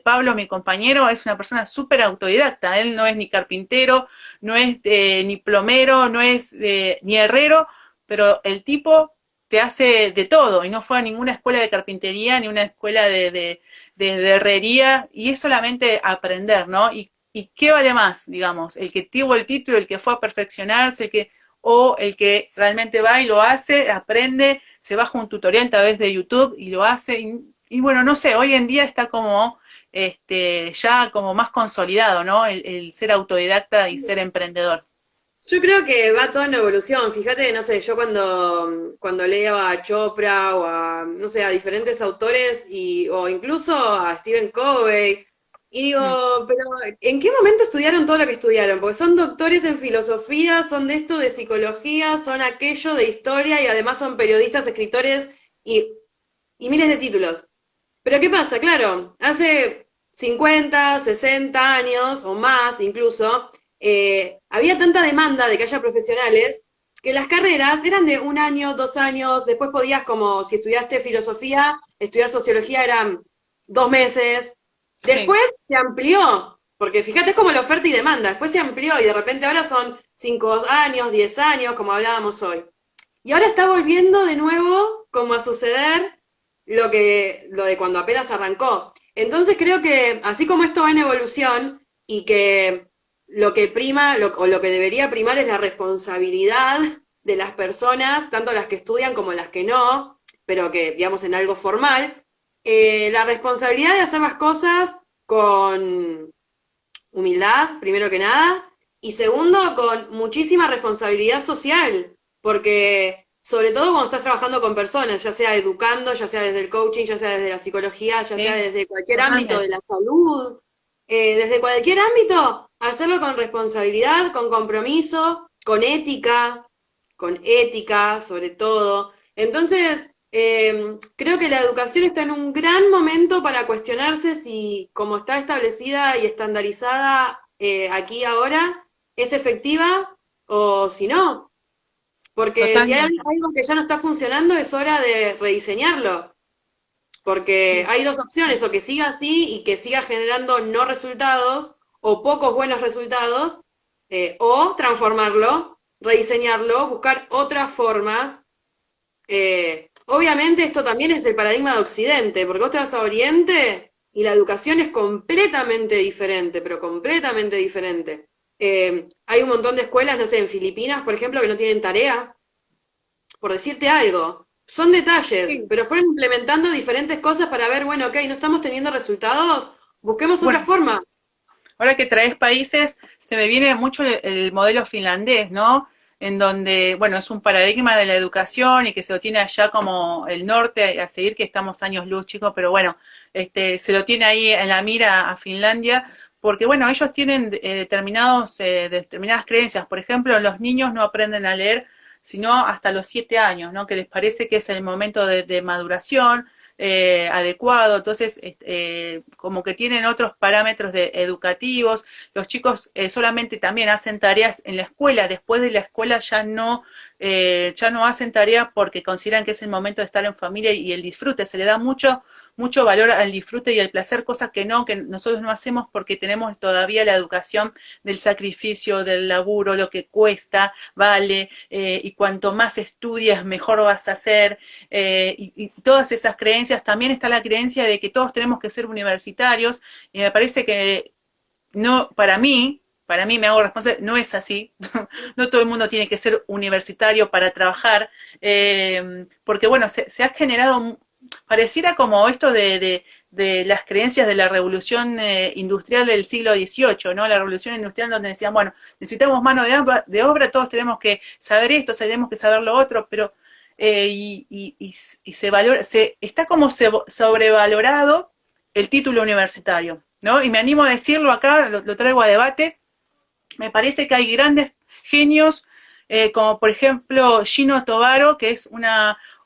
Pablo, mi compañero, es una persona súper autodidacta. Él no es ni carpintero, no es ni plomero, no es ni herrero, pero el tipo te hace de todo, y no fue a ninguna escuela de carpintería, ni una escuela de herrería, y es solamente aprender, ¿no? ¿Y qué vale más, digamos? El que tuvo el título, el que fue a perfeccionarse, o el que realmente va y lo hace, aprende, se baja un tutorial a través de YouTube y lo hace, y bueno, no sé, hoy en día está como ya como más consolidado, ¿no? El ser autodidacta y ser emprendedor. Yo creo que va todo en evolución. Fíjate, no sé, yo cuando leo a Chopra o a, no sé, a diferentes autores o incluso a Stephen Covey, y digo, pero ¿en qué momento estudiaron todo lo que estudiaron? Porque son doctores en filosofía, son de esto de psicología, son aquello de historia, y además son periodistas, escritores y miles de títulos. Pero ¿qué pasa? Claro, hace 50, 60 años o más incluso, había tanta demanda de que haya profesionales que las carreras eran de 1 año, 2 años, después podías, como si estudiaste filosofía, estudiar sociología eran 2 meses, Sí. después se amplió, porque fíjate, es como la oferta y demanda, después se amplió y de repente ahora son 5 años, 10 años, como hablábamos hoy. Y ahora está volviendo de nuevo como a suceder lo de cuando apenas arrancó. Entonces creo que así como esto va en evolución y que lo que prima o lo que debería primar es la responsabilidad de las personas, tanto las que estudian como las que no, pero que digamos en algo formal, la responsabilidad de hacer las cosas con humildad, primero que nada, y segundo, con muchísima responsabilidad social, porque sobre todo cuando estás trabajando con personas, ya sea educando, ya sea desde el coaching, ya sea desde la psicología, ya sea Sí, desde cualquier ámbito totalmente. de la salud, desde cualquier ámbito, hacerlo con responsabilidad, con compromiso, con ética. con ética, sobre todo. Entonces, creo que la educación está en un gran momento para cuestionarse si, como está establecida y estandarizada aquí ahora, es efectiva o si no. Porque si hay Totalmente. algo que ya no está funcionando, es hora de rediseñarlo. Porque Sí. hay dos opciones, o que siga así y que siga generando no resultados o pocos buenos resultados, o transformarlo, rediseñarlo, buscar otra forma. Obviamente esto también es el paradigma de Occidente, porque vos te vas a Oriente y la educación es completamente diferente, pero completamente diferente. Hay un montón de escuelas, no sé, en Filipinas, por ejemplo, que no tienen tarea, por decirte algo. Son detalles, Sí. pero fueron implementando diferentes cosas para ver, bueno, ok, no estamos teniendo resultados, busquemos otra Bueno, forma. ahora que traes países, se me viene mucho el modelo finlandés, ¿no? En donde, bueno, es un paradigma de la educación y que se lo tiene allá como el norte a seguir, que estamos años luz, chicos, pero bueno, se lo tiene ahí en la mira a Finlandia, porque bueno, ellos tienen determinadas creencias. Por ejemplo, los niños no aprenden a leer sino hasta los 7 años, ¿no? Que les parece que es el momento de maduración, adecuado, entonces como que tienen otros parámetros educativos, los chicos solamente también hacen tareas en la escuela, después de la escuela ya no hacen tarea porque consideran que es el momento de estar en familia y el disfrute, se le da mucho valor al disfrute y al placer, cosas que nosotros no hacemos porque tenemos todavía la educación del sacrificio, del laburo, lo que cuesta, vale, y cuanto más estudias, mejor vas a hacer, y todas esas creencias. También está la creencia de que todos tenemos que ser universitarios, y me parece que no, para mí me hago responsable, no es así, no todo el mundo tiene que ser universitario para trabajar, porque bueno, se ha generado, pareciera como esto de las creencias de la revolución industrial del siglo XVIII, ¿no? La revolución industrial donde decían, bueno, necesitamos mano de obra, todos tenemos que saber esto, tenemos que saber lo otro, pero y se valora, está como sobrevalorado el título universitario, ¿no? Y me animo a decirlo acá, lo traigo a debate, me parece que hay grandes genios, como por ejemplo Gino Tobaro, que es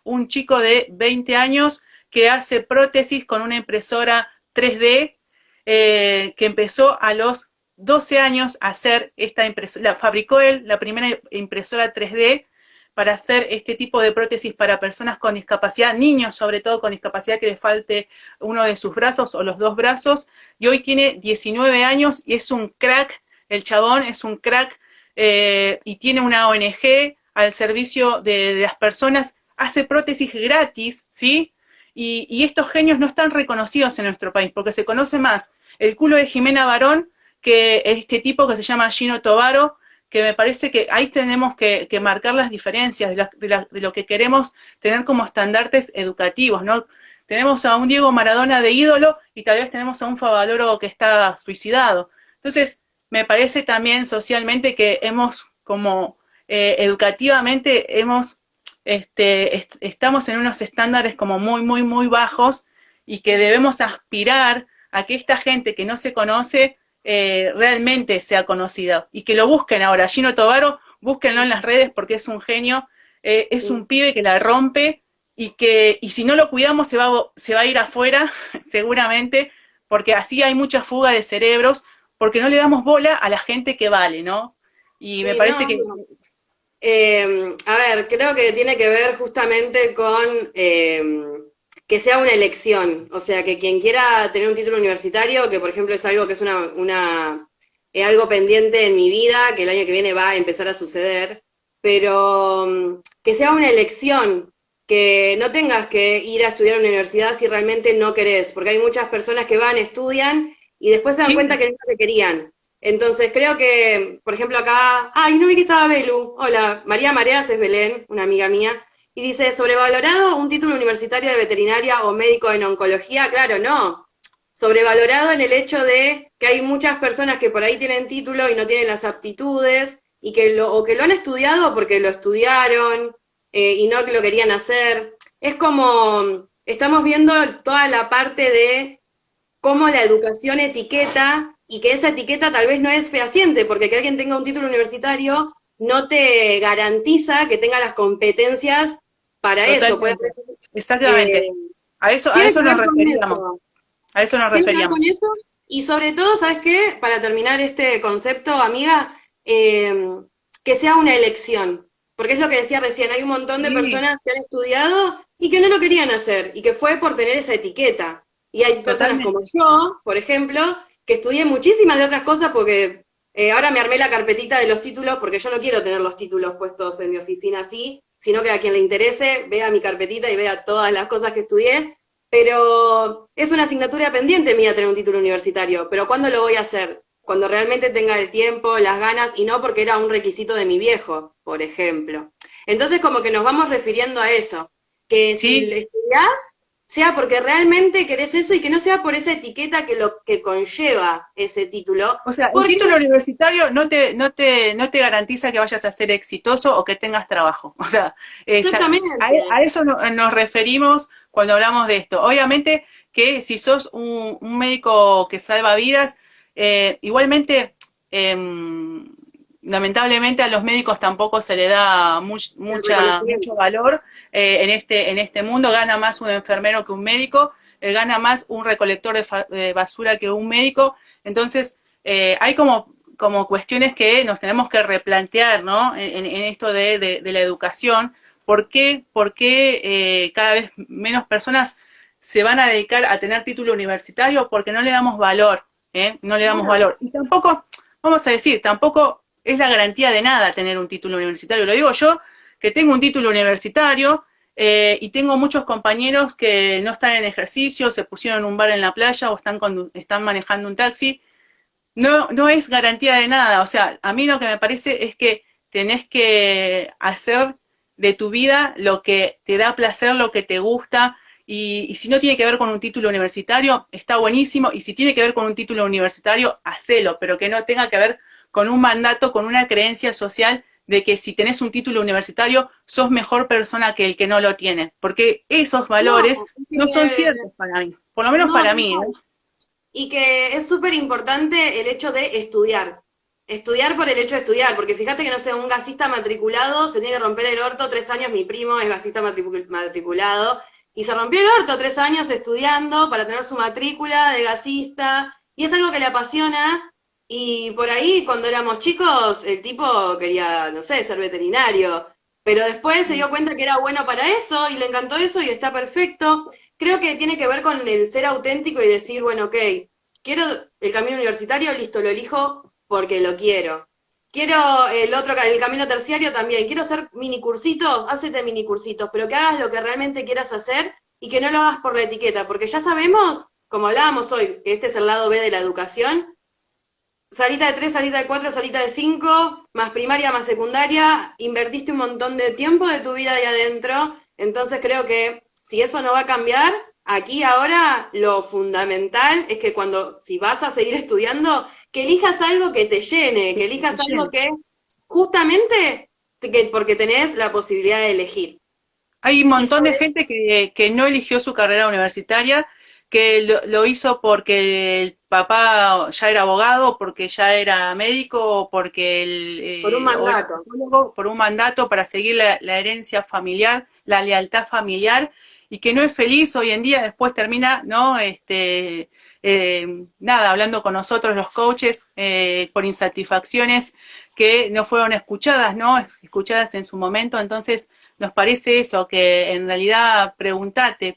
un chico de 20 años que hace prótesis con una impresora 3D, que empezó a los 12 años a hacer esta impresora, fabricó él la primera impresora 3D para hacer este tipo de prótesis para personas con discapacidad, niños sobre todo con discapacidad que les falte uno de sus brazos o los dos brazos, y hoy tiene 19 años y es un crack, el chabón es un crack, y tiene una ONG al servicio de las personas, hace prótesis gratis, ¿sí? Y estos genios no están reconocidos en nuestro país, porque se conoce más el culo de Jimena Barón que este tipo que se llama Gino Tobaro, que me parece que ahí tenemos que marcar las diferencias de lo que queremos tener como estandartes educativos, ¿no? Tenemos a un Diego Maradona de ídolo y tal vez tenemos a un Favaloro que está suicidado. Entonces, me parece también socialmente que hemos, como educativamente, estamos en unos estándares como muy bajos y que debemos aspirar a que esta gente que no se conoce realmente sea conocida y que lo busquen ahora. Gino Tobaro, búsquenlo en las redes porque es un genio, es Sí. un pibe que la rompe y si no lo cuidamos se va a ir afuera seguramente, porque así hay mucha fuga de cerebros, porque no le damos bola a la gente que vale, ¿no? Y me Sí, parece no, que no. A ver, creo que tiene que ver justamente con que sea una elección, o sea, que quien quiera tener un título universitario, que por ejemplo es algo que es algo pendiente en mi vida, que el año que viene va a empezar a suceder, pero que sea una elección, que no tengas que ir a estudiar a una universidad si realmente no querés, porque hay muchas personas que van, estudian y después se dan cuenta sí, que no es lo que querían. Entonces creo que, por ejemplo, acá, ay, no vi que estaba Belu. Hola, María Mareas es Belén, una amiga mía, y dice, sobrevalorado un título universitario de veterinaria o médico en oncología, claro, no. Sobrevalorado en el hecho de que hay muchas personas que por ahí tienen título y no tienen las aptitudes, y o que lo han estudiado porque lo estudiaron, y no que lo querían hacer. Es como, estamos viendo toda la parte de cómo la educación etiqueta y que esa etiqueta tal vez no es fehaciente, porque que alguien tenga un título universitario no te garantiza que tenga las competencias para eso. Puede, Totalmente. Exactamente. A tiene eso que nos ver con referíamos. eso. A eso nos Tiene que ver con referíamos. eso. Y sobre todo, ¿sabes qué? Para terminar este concepto, amiga, que sea una elección. Porque es lo que decía recién, hay un montón de Sí, personas que han estudiado y que no lo querían hacer, y que fue por tener esa etiqueta. Y hay personas como totalmente. yo, por ejemplo, que estudié muchísimas de otras cosas porque ahora me armé la carpetita de los títulos, porque yo no quiero tener los títulos puestos en mi oficina así, sino que a quien le interese vea mi carpetita y vea todas las cosas que estudié, pero es una asignatura pendiente mía tener un título universitario. Pero ¿cuándo lo voy a hacer? Cuando realmente tenga el tiempo, las ganas, y no porque era un requisito de mi viejo, por ejemplo. Entonces, como que nos vamos refiriendo a eso, que si Sí, estudiás, sea porque realmente querés eso y que no sea por esa etiqueta que lo que conlleva ese título, o sea, el porque título universitario no te garantiza que vayas a ser exitoso o que tengas trabajo. O sea, a exactamente, eso nos referimos cuando hablamos de esto. Obviamente que si sos un médico que salva vidas, igualmente, lamentablemente a los médicos tampoco se le da el mucho reconocimiento. valor en este mundo. Gana más un enfermero que un médico, gana más un recolector de basura que un médico. Entonces, hay como cuestiones que nos tenemos que replantear, ¿no? En esto de la educación. ¿Por qué cada vez menos personas se van a dedicar a tener título universitario? Porque no le damos valor, ¿eh? No le damos Claro. valor. Y tampoco, vamos a decir, tampoco es la garantía de nada tener un título universitario. Lo digo yo, que tengo un título universitario, y tengo muchos compañeros que no están en ejercicio, se pusieron en un bar en la playa o están manejando un taxi. No es garantía de nada. O sea, a mí lo que me parece es que tenés que hacer de tu vida lo que te da placer, lo que te gusta, y si no tiene que ver con un título universitario, está buenísimo, y si tiene que ver con un título universitario, hacelo, pero que no tenga que ver con un mandato, con una creencia social de que si tenés un título universitario, sos mejor persona que el que no lo tiene, porque esos No, valores no son ciertos para mí, por lo menos no, para tal mí, cual. ¿eh? Y que es súper importante el hecho de estudiar. Estudiar por el hecho de estudiar, porque fíjate que, no sé, un gasista matriculado se tiene que romper el orto 3 años, mi primo es gasista matriculado, y se rompió el orto 3 años estudiando para tener su matrícula de gasista, y es algo que le apasiona, y por ahí cuando éramos chicos el tipo quería, no sé, ser veterinario, pero después se dio cuenta que era bueno para eso, y le encantó eso, y está perfecto. Creo que tiene que ver con el ser auténtico y decir, bueno, ok, quiero el camino universitario, listo, lo elijo porque lo quiero. Quiero el camino terciario también. Quiero hacer minicursitos, hacete minicursitos, pero que hagas lo que realmente quieras hacer y que no lo hagas por la etiqueta, porque ya sabemos, como hablábamos hoy, que este es el lado B de la educación, salita de 3, salita de 4, salita de 5, más primaria, más secundaria, invertiste un montón de tiempo de tu vida ahí adentro, entonces creo que si eso no va a cambiar, aquí ahora lo fundamental es que si vas a seguir estudiando, que elijas algo que te llene, que elijas algo que justamente, porque tenés la posibilidad de elegir. Hay un Y montón de sobre gente que no eligió su carrera universitaria, que lo hizo porque el papá ya era abogado, porque ya era médico, o porque por un o era mandato. psicólogo, por un mandato para seguir la herencia familiar, la lealtad familiar, y que no es feliz hoy en día, después termina, ¿no? Nada, hablando con nosotros los coaches, por insatisfacciones que no fueron escuchadas, ¿no? Escuchadas en su momento. Entonces nos parece eso, que en realidad preguntate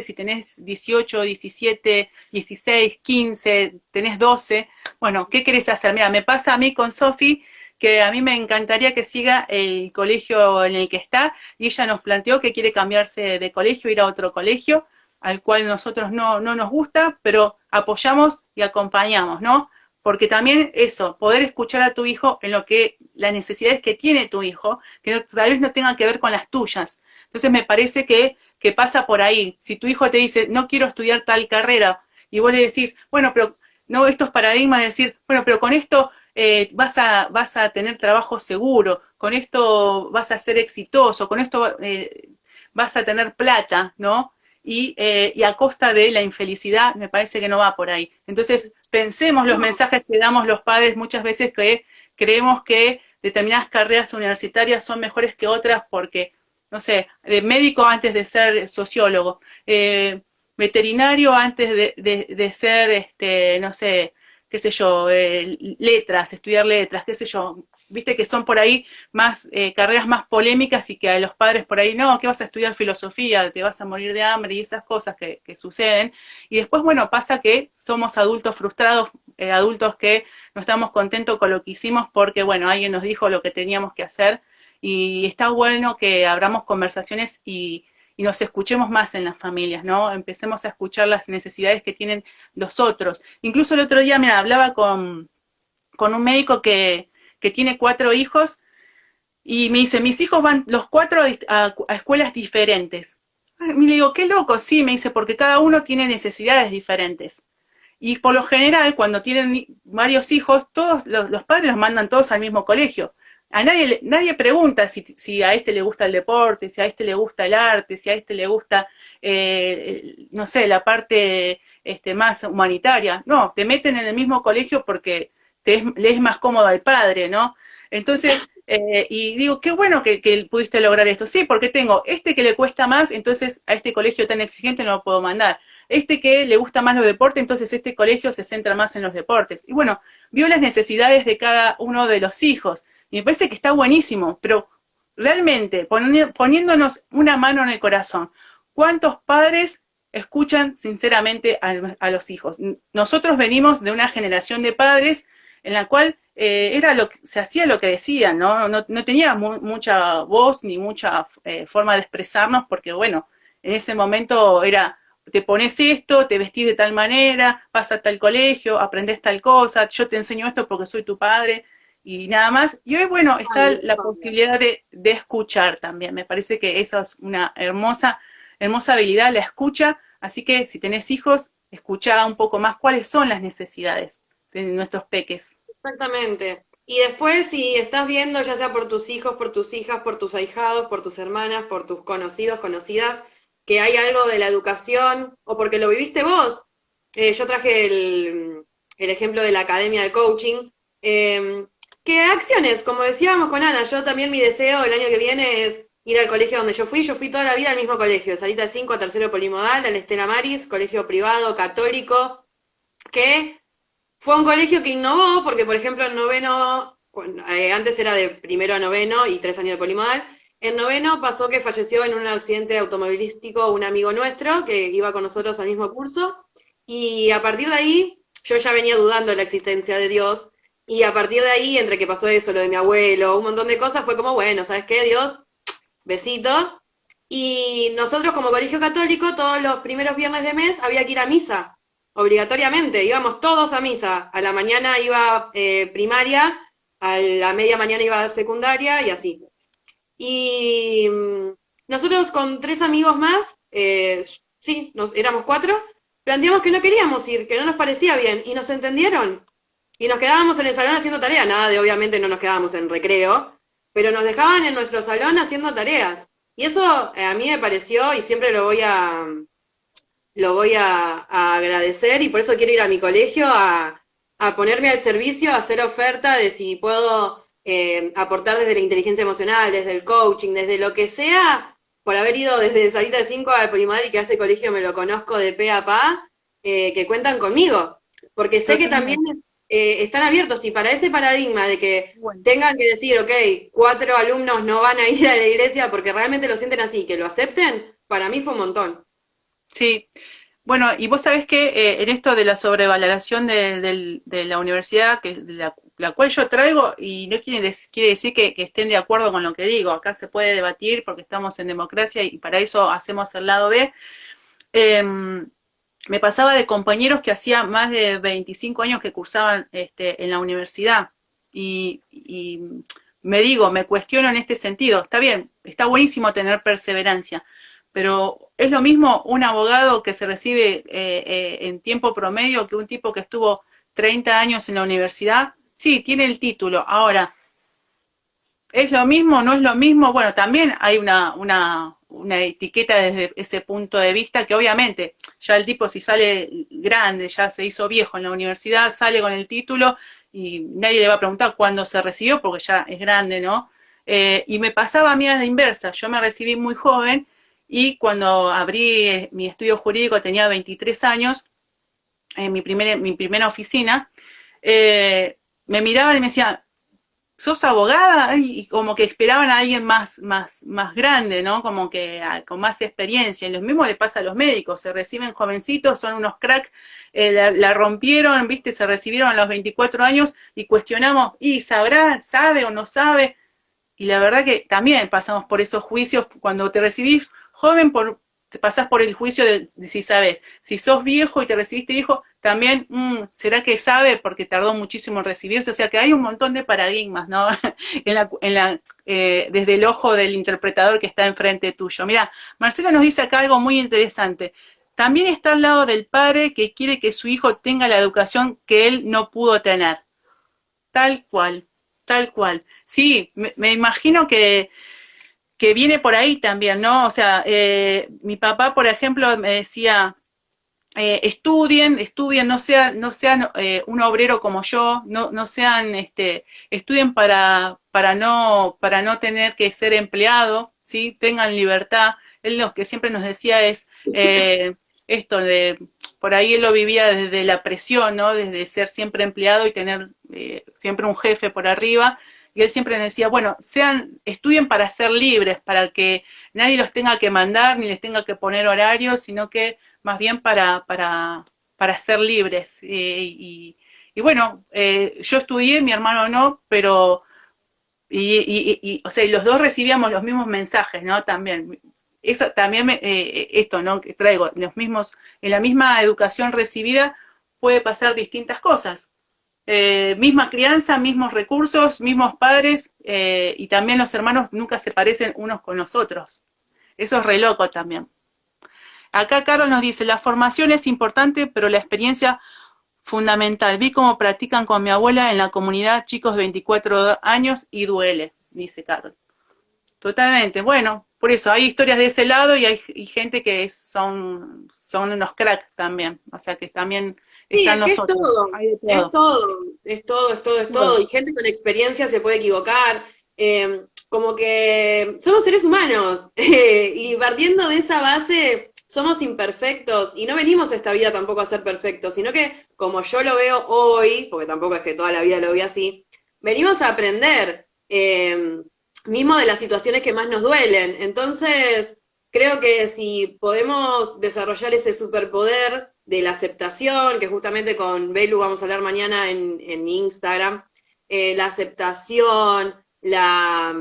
si tenés 18, 17, 16, 15, tenés 12, bueno, ¿qué querés hacer? Mira, me pasa a mí con Sofi, que a mí me encantaría que siga el colegio en el que está, y ella nos planteó que quiere cambiarse de colegio, ir a otro colegio, al cual nosotros no nos gusta, pero apoyamos y acompañamos, ¿no? Porque también eso, poder escuchar a tu hijo en lo que las necesidades que tiene tu hijo, que tal vez no tengan que ver con las tuyas. Entonces me parece que pasa por ahí. Si tu hijo te dice, no quiero estudiar tal carrera, y vos le decís, bueno, pero no, estos paradigmas de decir, bueno, pero con esto vas a tener trabajo seguro, con esto vas a ser exitoso, con esto vas a tener plata, ¿no? Y a costa de la infelicidad, me parece que no va por ahí. Entonces, pensemos los No, mensajes que damos los padres muchas veces, que creemos que determinadas carreras universitarias son mejores que otras porque, no sé, médico antes de ser sociólogo, veterinario antes de ser, no sé, qué sé yo, letras, estudiar letras, qué sé yo, viste que son por ahí más carreras más polémicas y que a los padres por ahí, no, que vas a estudiar filosofía, te vas a morir de hambre y esas cosas que suceden. Y después, bueno, pasa que somos adultos frustrados, adultos que no estamos contentos con lo que hicimos porque, bueno, alguien nos dijo lo que teníamos que hacer y está bueno que abramos conversaciones y nos escuchemos más en las familias, ¿no? Empecemos a escuchar las necesidades que tienen los otros. Incluso el otro día me hablaba con un médico que tiene 4 hijos y me dice, mis hijos van los 4 a escuelas diferentes. Y le digo, qué loco, sí, me dice, porque cada uno tiene necesidades diferentes. Y por lo general, cuando tienen varios hijos, todos los padres los mandan todos al mismo colegio. A nadie pregunta si a este le gusta el deporte, si a este le gusta el arte, si a este le gusta, no sé, la parte más humanitaria. No, te meten en el mismo colegio porque le es más cómodo al padre, ¿no? Entonces, y digo, qué bueno que pudiste lograr esto. Sí, porque tengo este que le cuesta más, entonces a este colegio tan exigente no lo puedo mandar. Este que le gusta más los deportes, entonces este colegio se centra más en los deportes. Y bueno, vio las necesidades de cada uno de los hijos. Y me parece que está buenísimo, pero realmente poniéndonos una mano en el corazón, ¿cuántos padres escuchan sinceramente a los hijos? Nosotros venimos de una generación de padres en la cual se hacía lo que decían, no tenía mucha voz ni mucha forma de expresarnos porque, bueno, en ese momento era, te pones esto, te vestís de tal manera, vas a tal colegio, aprendés tal cosa, yo te enseño esto porque soy tu padre, y nada más. Y hoy, bueno, está la posibilidad de escuchar también. Me parece que esa es una hermosa habilidad, la escucha. Así que si tenés hijos, escuchá un poco más cuáles son las necesidades de nuestros peques. Exactamente. Y después, si estás viendo, ya sea por tus hijos, por tus hijas, por tus ahijados, por tus hermanas, por tus conocidos, conocidas, que hay algo de la educación, o porque lo viviste vos. Yo traje el ejemplo de la academia de coaching. ¿Qué acciones? Como decíamos con Ana, yo también mi deseo el año que viene es ir al colegio donde yo fui toda la vida al mismo colegio, de Salita 5 a tercero polimodal, al Estela Maris, colegio privado, católico, que fue un colegio que innovó, porque por ejemplo en noveno, antes era de primero a noveno y 3 años de polimodal, en noveno pasó que falleció en un accidente automovilístico un amigo nuestro que iba con nosotros al mismo curso, y a partir de ahí yo ya venía dudando de la existencia de Dios, y a partir de ahí, entre que pasó eso, lo de mi abuelo, un montón de cosas, fue como, bueno, ¿sabes qué? Dios, besito. Y nosotros como colegio católico, todos los primeros viernes de mes había que ir a misa, obligatoriamente, íbamos todos a misa. A la mañana iba primaria, a la media mañana iba secundaria y así. Y nosotros con 3 amigos más, sí, éramos 4, planteamos que no queríamos ir, que no nos parecía bien, y nos entendieron. Y nos quedábamos en el salón haciendo tareas, nada de obviamente no nos quedábamos en recreo, pero nos dejaban en nuestro salón haciendo tareas. Y eso a mí me pareció, y siempre lo voy a agradecer, y por eso quiero ir a mi colegio a ponerme al servicio, a hacer oferta de si puedo aportar desde la inteligencia emocional, desde el coaching, desde lo que sea, por haber ido desde Salita de 5 al Polimodal y que ese colegio me lo conozco de pe a pa, que cuentan conmigo. Porque sé que también están abiertos, y para ese paradigma de que tengan que decir, ok, 4 alumnos no van a ir a la iglesia porque realmente lo sienten así, que lo acepten, para mí fue un montón. Sí, bueno, y vos sabés que en esto de la sobrevaloración de la universidad, que la cual yo traigo, y no quiere decir que estén de acuerdo con lo que digo, acá se puede debatir porque estamos en democracia y para eso hacemos el lado B. Me pasaba de compañeros que hacía más de 25 años que cursaban en la universidad y me cuestiono en este sentido, está bien, está buenísimo tener perseverancia, pero es lo mismo un abogado que se recibe en tiempo promedio que un tipo que estuvo 30 años en la universidad. Sí, tiene el título. Ahora, ¿es lo mismo? ¿No es lo mismo? Bueno, también hay una etiqueta desde ese punto de vista que obviamente ya el tipo si sale grande, ya se hizo viejo en la universidad, sale con el título y nadie le va a preguntar cuándo se recibió, porque ya es grande, ¿no? Y me pasaba a mí a la inversa, yo me recibí muy joven, y cuando abrí mi estudio jurídico tenía 23 años, en mi primera oficina, me miraban y me decían, ¿sos abogada? Y como que esperaban a alguien más grande, ¿no? Como que con más experiencia. Y lo mismo le pasa a los médicos, se reciben jovencitos, son unos cracks, la rompieron, ¿viste? Se recibieron a los 24 años y cuestionamos, ¿y sabrá, sabe o no sabe? Y la verdad que también pasamos por esos juicios, cuando te recibís joven, te pasás por el juicio de si sabes. Si sos viejo y te recibiste viejo, también, ¿será que sabe? Porque tardó muchísimo en recibirse. O sea que hay un montón de paradigmas, ¿no? Desde el ojo del interpretador que está enfrente tuyo. Mira, Marcelo nos dice acá algo muy interesante. También está al lado del padre que quiere que su hijo tenga la educación que él no pudo tener. Tal cual, tal cual. Sí, me imagino que viene por ahí también, ¿no? O sea, mi papá, por ejemplo, me decía, estudien, no sean un obrero como yo, no sean, estudien para no tener que ser empleado, ¿sí? Tengan libertad. Él lo que siempre nos decía es esto de, por ahí él lo vivía desde la presión, ¿no? Desde ser siempre empleado y tener siempre un jefe por arriba. Y él siempre decía, bueno, estudien para ser libres, para que nadie los tenga que mandar, ni les tenga que poner horarios, sino que más bien para ser libres. Y bueno, yo estudié, mi hermano no, pero, o sea, y los dos recibíamos los mismos mensajes, ¿no? También. Eso también, esto, ¿no? Que traigo, en la misma educación recibida puede pasar distintas cosas. Misma crianza, mismos recursos, mismos padres, y también los hermanos nunca se parecen unos con los otros. Eso es re loco también. Acá Carol nos dice, la formación es importante, pero la experiencia fundamental. Vi cómo practican con mi abuela en la comunidad chicos de 24 años y duele, dice Carol. Totalmente, bueno, por eso hay historias de ese lado y hay gente que son unos cracks también, o sea que también Sí, están es que es nosotros. todo, Hay de es todo. todo, es todo, es todo, es todo. Todo. Y gente con experiencia se puede equivocar. Como que somos seres humanos. Y partiendo de esa base, somos imperfectos. Y no venimos a esta vida tampoco a ser perfectos, sino que, como yo lo veo hoy, porque tampoco es que toda la vida lo vi así, venimos a aprender, mismo de las situaciones que más nos duelen. Entonces, creo que si podemos desarrollar ese superpoder de la aceptación, que justamente con Belu vamos a hablar mañana en mi Instagram, la aceptación, la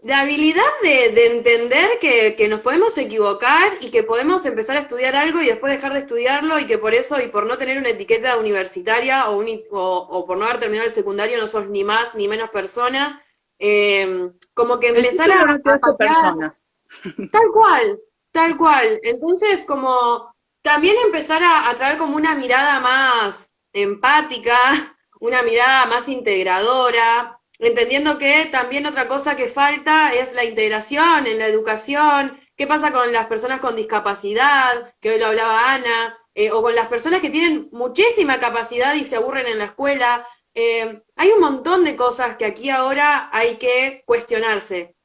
habilidad de entender que nos podemos equivocar y que podemos empezar a estudiar algo y después dejar de estudiarlo y que por eso y por no tener una etiqueta universitaria o por no haber terminado el secundario no sos ni más ni menos persona, como que El empezar título no te a hace patear. persona. Tal cual, tal cual. Entonces, como también empezar a traer como una mirada más empática, una mirada más integradora, entendiendo que también otra cosa que falta es la integración en la educación. ¿Qué pasa con las personas con discapacidad? Que hoy lo hablaba Ana, o con las personas que tienen muchísima capacidad y se aburren en la escuela. Hay un montón de cosas que aquí ahora hay que cuestionarse.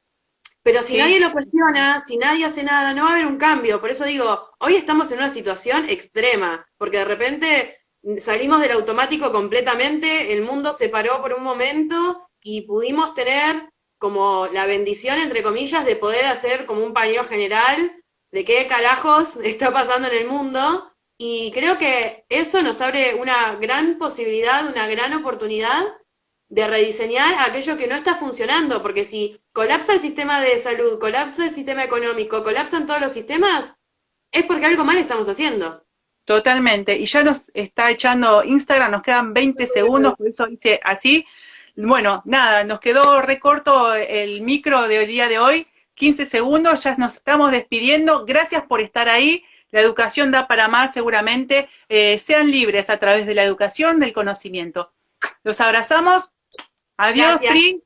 Pero si nadie Sí, lo cuestiona, si nadie hace nada, no va a haber un cambio. Por eso digo, hoy estamos en una situación extrema, porque de repente salimos del automático completamente, el mundo se paró por un momento y pudimos tener como la bendición, entre comillas, de poder hacer como un paneo general de qué carajos está pasando en el mundo. Y creo que eso nos abre una gran posibilidad, una gran oportunidad de rediseñar aquello que no está funcionando, porque si colapsa el sistema de salud, colapsa el sistema económico, colapsan todos los sistemas, es porque algo mal estamos haciendo. totalmente. Y ya nos está echando Instagram, nos quedan 20 segundos, por eso dice así. Bueno, nada, nos quedó recorto el micro del día de hoy, 15 segundos, ya nos estamos despidiendo. Gracias por estar ahí. La educación da para más, seguramente. Sean libres a través de la educación, del conocimiento. Los abrazamos. Adiós, Gracias. Pri.